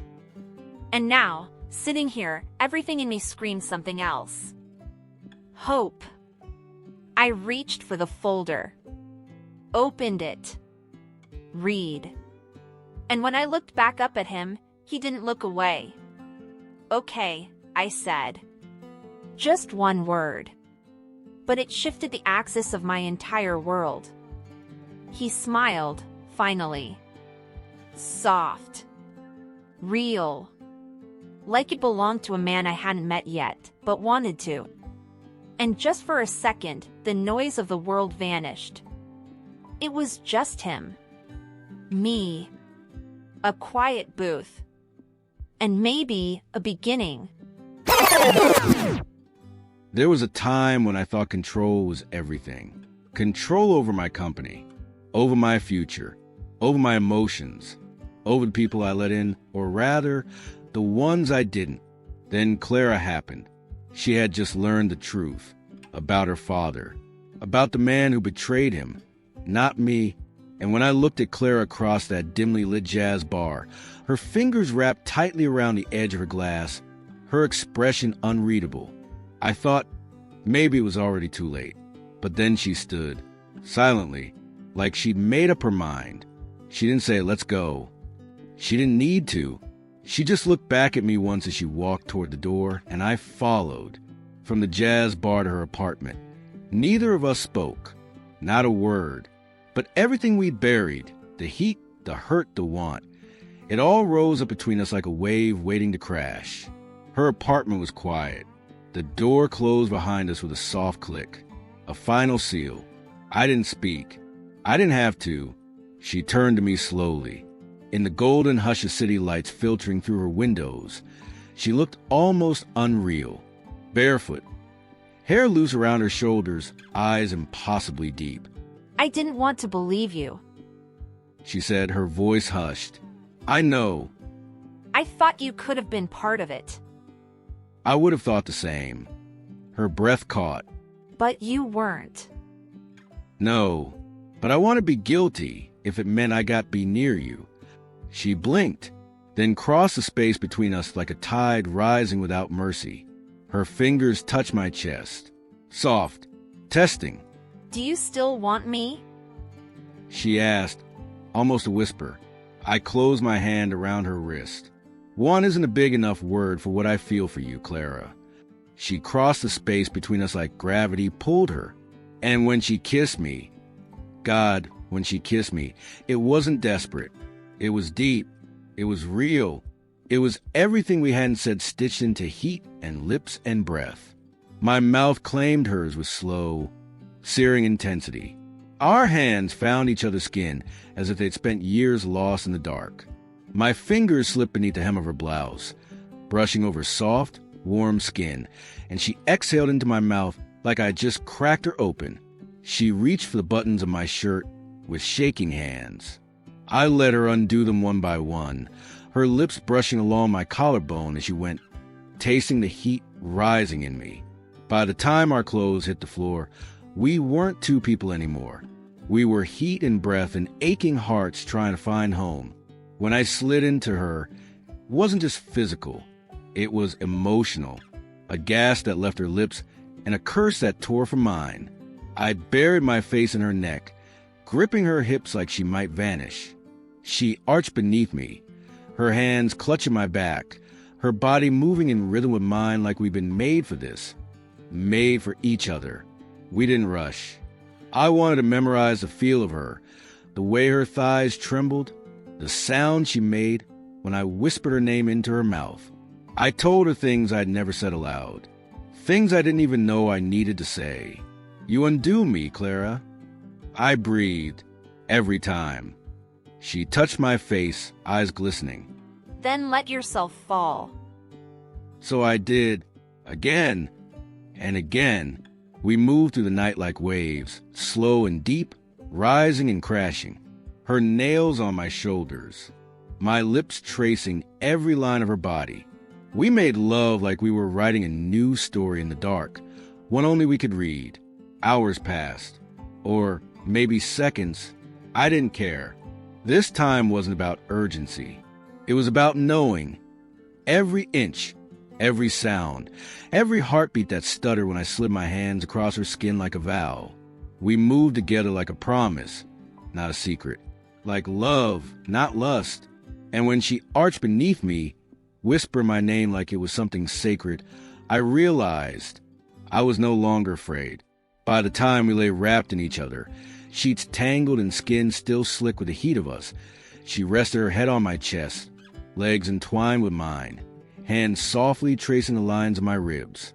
And now, sitting here, everything in me screamed something else. Hope. I reached for the folder. Opened it. Read. And when I looked back up at him, he didn't look away. Okay, I said. Just one word. But it shifted the axis of my entire world. He smiled, finally. Soft. Real. Like it belonged to a man I hadn't met yet, but wanted to. And just for a second, the noise of the world vanished. It was just him. Me. A quiet booth. And maybe a beginning. There was a time when I thought control was everything. Control over my company, over my future, over my emotions, over the people I let in, or rather, the ones I didn't. Then Clara happened. She had just learned the truth about her father, about the man who betrayed him, not me. And when I looked at Clara across that dimly lit jazz bar, her fingers wrapped tightly around the edge of her glass, her expression unreadable, I thought maybe it was already too late. But then she stood, silently, like she'd made up her mind. She didn't say, let's go. She didn't need to. She just looked back at me once as she walked toward the door, and I followed, from the jazz bar to her apartment. Neither of us spoke, not a word. But everything we'd buried, the heat, the hurt, the want, it all rose up between us like a wave waiting to crash. Her apartment was quiet. The door closed behind us with a soft click, a final seal. I didn't speak. I didn't have to. She turned to me slowly. In the golden hush of city lights filtering through her windows, She looked almost unreal. Barefoot. Hair loose around her shoulders, eyes impossibly deep. I didn't want to believe you. She said, her voice hushed. I know. I thought you could have been part of it. I would have thought the same. Her breath caught. But you weren't. No, but I want to be guilty if it meant I got be near you. She blinked, then crossed the space between us like a tide rising without mercy. Her fingers touched my chest. Soft. Testing. Do you still want me? She asked, almost a whisper. I closed my hand around her wrist. One isn't a big enough word for what I feel for you, Clara. She crossed the space between us like gravity pulled her. And when she kissed me, God, when she kissed me, it wasn't desperate. It was deep. It was real. It was everything we hadn't said stitched into heat and lips and breath. My mouth claimed hers with slow, searing intensity. Our hands found each other's skin as if they'd spent years lost in the dark. My fingers slipped beneath the hem of her blouse, brushing over soft, warm skin, and she exhaled into my mouth like I just cracked her open. She reached for the buttons of my shirt with shaking hands. I let her undo them one by one, her lips brushing along my collarbone as she went, tasting the heat rising in me. By the time our clothes hit the floor, we weren't two people anymore. We were heat and breath and aching hearts trying to find home. When I slid into her, it wasn't just physical. It was emotional. A gasp that left her lips and a curse that tore from mine. I buried my face in her neck, gripping her hips like she might vanish. She arched beneath me, her hands clutching my back, her body moving in rhythm with mine like we'd been made for this, made for each other. We didn't rush. I wanted to memorize the feel of her, the way her thighs trembled, the sound she made when I whispered her name into her mouth. I told her things I'd never said aloud, things I didn't even know I needed to say. You undo me, Clara. I breathed, every time. She touched my face, eyes glistening. Then let yourself fall. So I did, again and again. We moved through the night like waves, slow and deep, rising and crashing. Her nails on my shoulders, my lips tracing every line of her body. We made love like we were writing a new story in the dark, one only we could read. Hours passed, or maybe seconds. I didn't care. This time wasn't about urgency. It was about knowing. Every inch, every sound, every heartbeat that stuttered when I slid my hands across her skin like a vow. We moved together like a promise, not a secret. Like love, not lust. And when she arched beneath me, whispering my name like it was something sacred, I realized I was no longer afraid. By the time we lay wrapped in each other, sheets tangled and skin still slick with the heat of us, she rested her head on my chest, legs entwined with mine, hands softly tracing the lines of my ribs.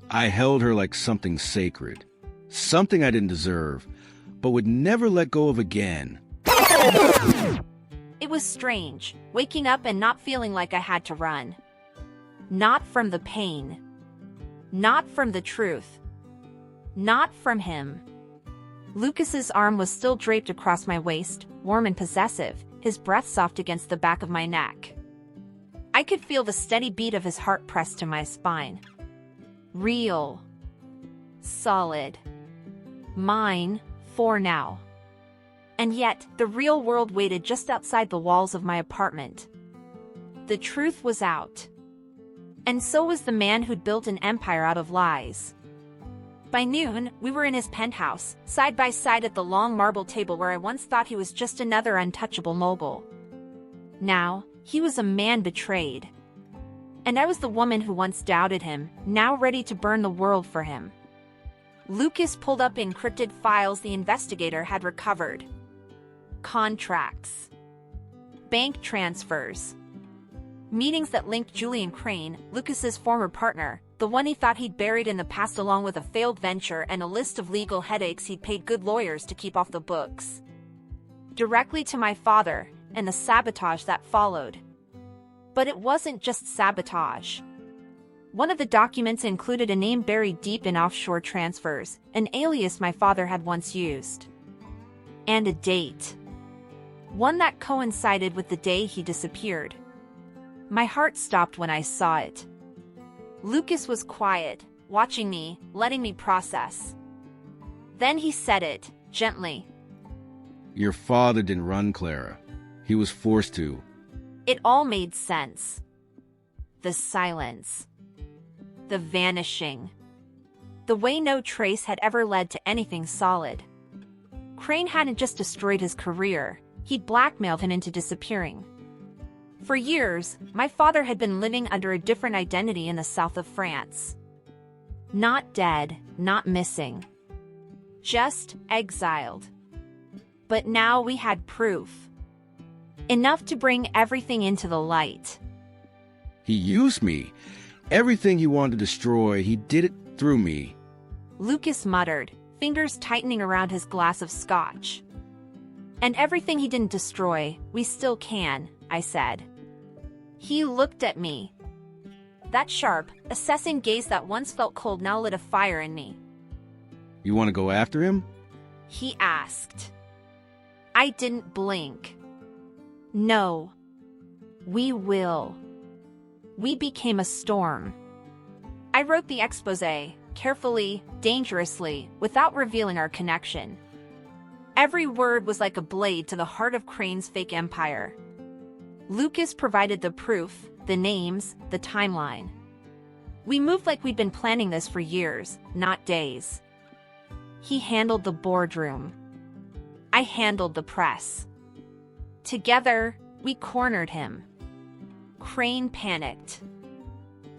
I held her like something sacred, something I didn't deserve, but would never let go of again. It was strange, waking up and not feeling like I had to run. Not from the pain. Not from the truth. Not from him. Lucas's arm was still draped across my waist, warm and possessive, his breath soft against the back of my neck. I could feel the steady beat of his heart pressed to my spine. Real. Solid. Mine, for now. And yet, the real world waited just outside the walls of my apartment. The truth was out. And so was the man who'd built an empire out of lies. By noon, we were in his penthouse, side by side at the long marble table where I once thought he was just another untouchable mogul. Now, he was a man betrayed. And I was the woman who once doubted him, now ready to burn the world for him. Lucas pulled up encrypted files the investigator had recovered. Contracts. Bank transfers. Meetings that linked Julian Crane, Lucas's former partner, the one he thought he'd buried in the past, along with a failed venture and a list of legal headaches he'd paid good lawyers to keep off the books. Directly to my father, and the sabotage that followed. But it wasn't just sabotage. One of the documents included a name buried deep in offshore transfers, an alias my father had once used. And a date. One that coincided with the day he disappeared. My heart stopped when I saw it. Lucas was quiet, watching me, letting me process. Then he said it, gently. Your father didn't run, Clara. He was forced to. It all made sense. The silence. The vanishing. The way no trace had ever led to anything solid. Crane hadn't just destroyed his career, he'd blackmailed him into disappearing. For years, my father had been living under a different identity in the south of France. Not dead, not missing. Just exiled. But now we had proof. Enough to bring everything into the light. He used me. Everything he wanted to destroy, he did it through me. Lucas muttered, fingers tightening around his glass of scotch. And everything he didn't destroy, we still can, I said. He looked at me. That sharp, assessing gaze that once felt cold now lit a fire in me. You want to go after him? He asked. I didn't blink. No. We will. We became a storm. I wrote the exposé, carefully, dangerously, without revealing our connection. Every word was like a blade to the heart of Crane's fake empire. Lucas provided the proof, the names, the timeline. We moved like we'd been planning this for years, not days. He handled the boardroom. I handled the press. Together, we cornered him. Crane panicked.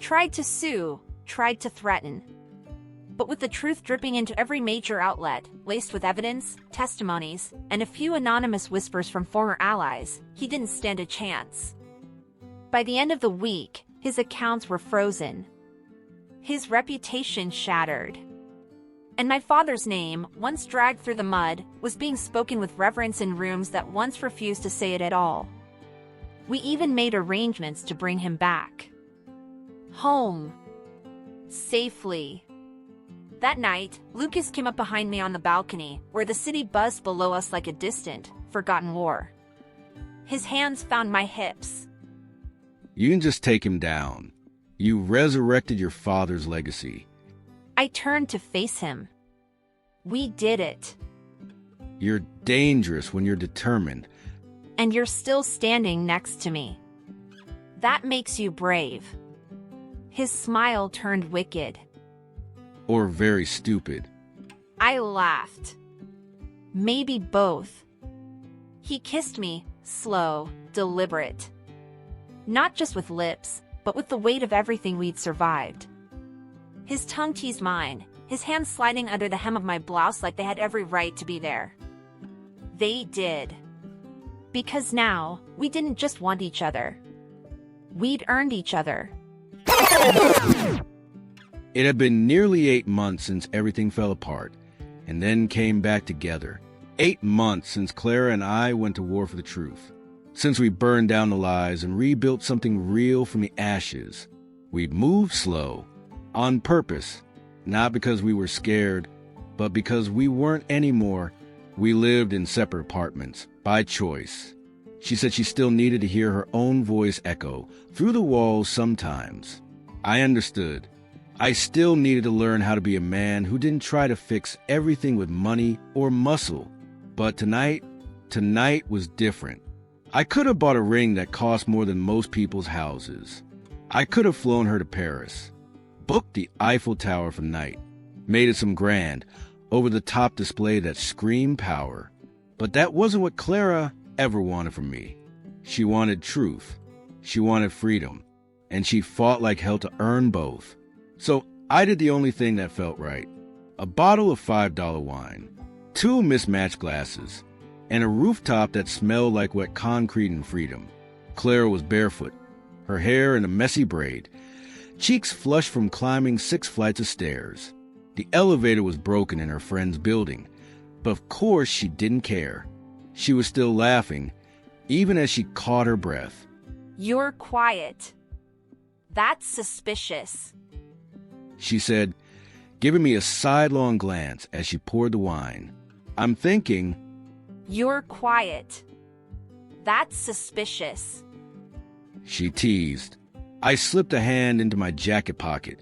Tried to sue, tried to threaten. But with the truth dripping into every major outlet, laced with evidence, testimonies, and a few anonymous whispers from former allies, he didn't stand a chance. By the end of the week, his accounts were frozen. His reputation shattered. And my father's name, once dragged through the mud, was being spoken with reverence in rooms that once refused to say it at all. We even made arrangements to bring him back. Home. Safely. That night, Lucas came up behind me on the balcony, where the city buzzed below us like a distant, forgotten war. His hands found my hips. You can just take him down. You resurrected your father's legacy. I turned to face him. We did it. You're dangerous when you're determined. And you're still standing next to me. That makes you brave. His smile turned wicked. Or very stupid. I laughed. Maybe both. He kissed me, slow, deliberate. Not just with lips, but with the weight of everything we'd survived. His tongue teased mine, his hands sliding under the hem of my blouse like they had every right to be there. They did. Because now, we didn't just want each other. We'd earned each other. It had been nearly 8 months since everything fell apart, and then came back together. 8 months since Clara and I went to war for the truth. Since we burned down the lies and rebuilt something real from the ashes. We'd moved slow, on purpose, not because we were scared, but because we weren't anymore. We lived in separate apartments, by choice. She said she still needed to hear her own voice echo through the walls sometimes. I understood. I still needed to learn how to be a man who didn't try to fix everything with money or muscle. But tonight was different. I could have bought a ring that cost more than most people's houses. I could have flown her to Paris, booked the Eiffel Tower for the night, made it some grand, over-the-top display that screamed power. But that wasn't what Clara ever wanted from me. She wanted truth. She wanted freedom. And she fought like hell to earn both. So I did the only thing that felt right. A bottle of $5 wine, 2 mismatched glasses, and a rooftop that smelled like wet concrete and freedom. Clara was barefoot, her hair in a messy braid, cheeks flushed from climbing 6 flights of stairs. The elevator was broken in her friend's building, but of course she didn't care. She was still laughing, even as she caught her breath. You're quiet. That's suspicious. She said, giving me a sidelong glance as she poured the wine. I'm thinking, You're quiet. That's suspicious. she teased. I slipped a hand into my jacket pocket,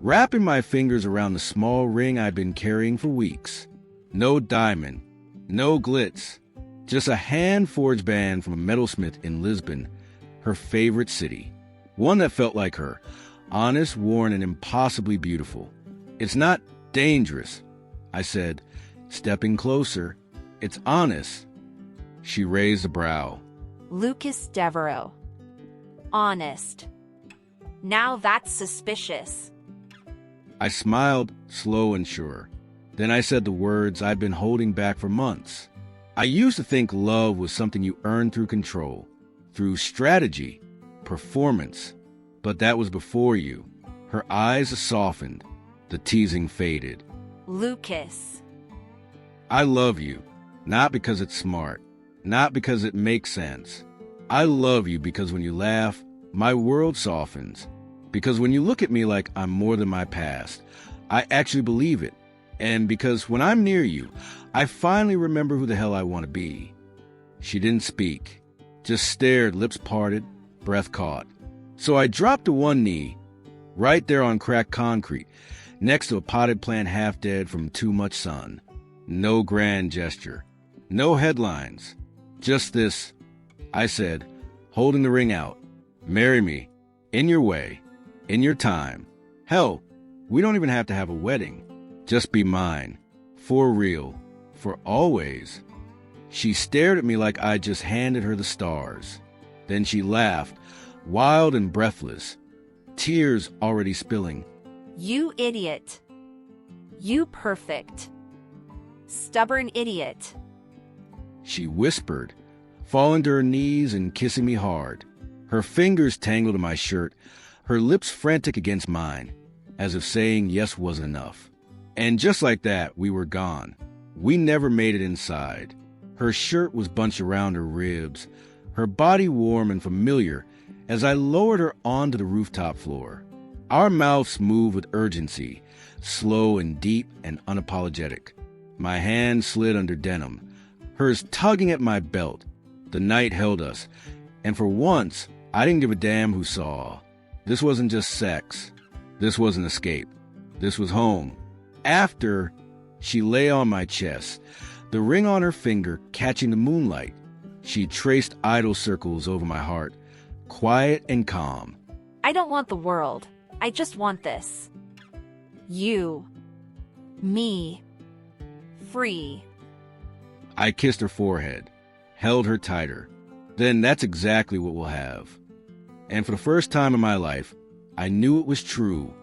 wrapping my fingers around the small ring I'd been carrying for weeks. No diamond, no glitz, just a hand-forged band from a metalsmith in Lisbon, her favorite city. One that felt like her, honest, worn, and impossibly beautiful. It's not dangerous, I said, stepping closer. It's honest. She raised a brow. Lucas Devereaux. Honest. Now that's suspicious. I smiled, slow and sure. Then I said the words I'd been holding back for months. I used to think love was something you earned through control, through strategy, performance. But that was before you. Her eyes softened. The teasing faded. Lucas. I love you, not because it's smart, not because it makes sense. I love you because when you laugh, my world softens. Because when you look at me like I'm more than my past, I actually believe it. And because when I'm near you, I finally remember who the hell I want to be. She didn't speak, just stared, lips parted, breath caught. So I dropped to one knee, right there on cracked concrete, next to a potted plant half dead from too much sun. No grand gesture, no headlines, just this, I said, holding the ring out. Marry me, in your way, in your time. Hell, we don't even have to have a wedding. Just be mine, for real, for always. She stared at me like I just handed her the stars. Then she laughed, wild and breathless, tears already spilling. You idiot. You perfect. Stubborn idiot. She whispered, falling to her knees and kissing me hard. Her fingers tangled in my shirt, her lips frantic against mine, as if saying yes wasn't enough. And just like that, we were gone. We never made it inside. Her shirt was bunched around her ribs, her body warm and familiar as I lowered her onto the rooftop floor. Our mouths moved with urgency, slow and deep and unapologetic. My hand slid under denim, hers tugging at my belt. The night held us, and for once, I didn't give a damn who saw. This wasn't just sex. This wasn't escape. This was home. After, she lay on my chest, the ring on her finger catching the moonlight. She traced idle circles over my heart, quiet and calm. I don't want the world. I just want this. You. Me. Free. I kissed her forehead, held her tighter. Then that's exactly what we'll have. And for the first time in my life, I knew it was true.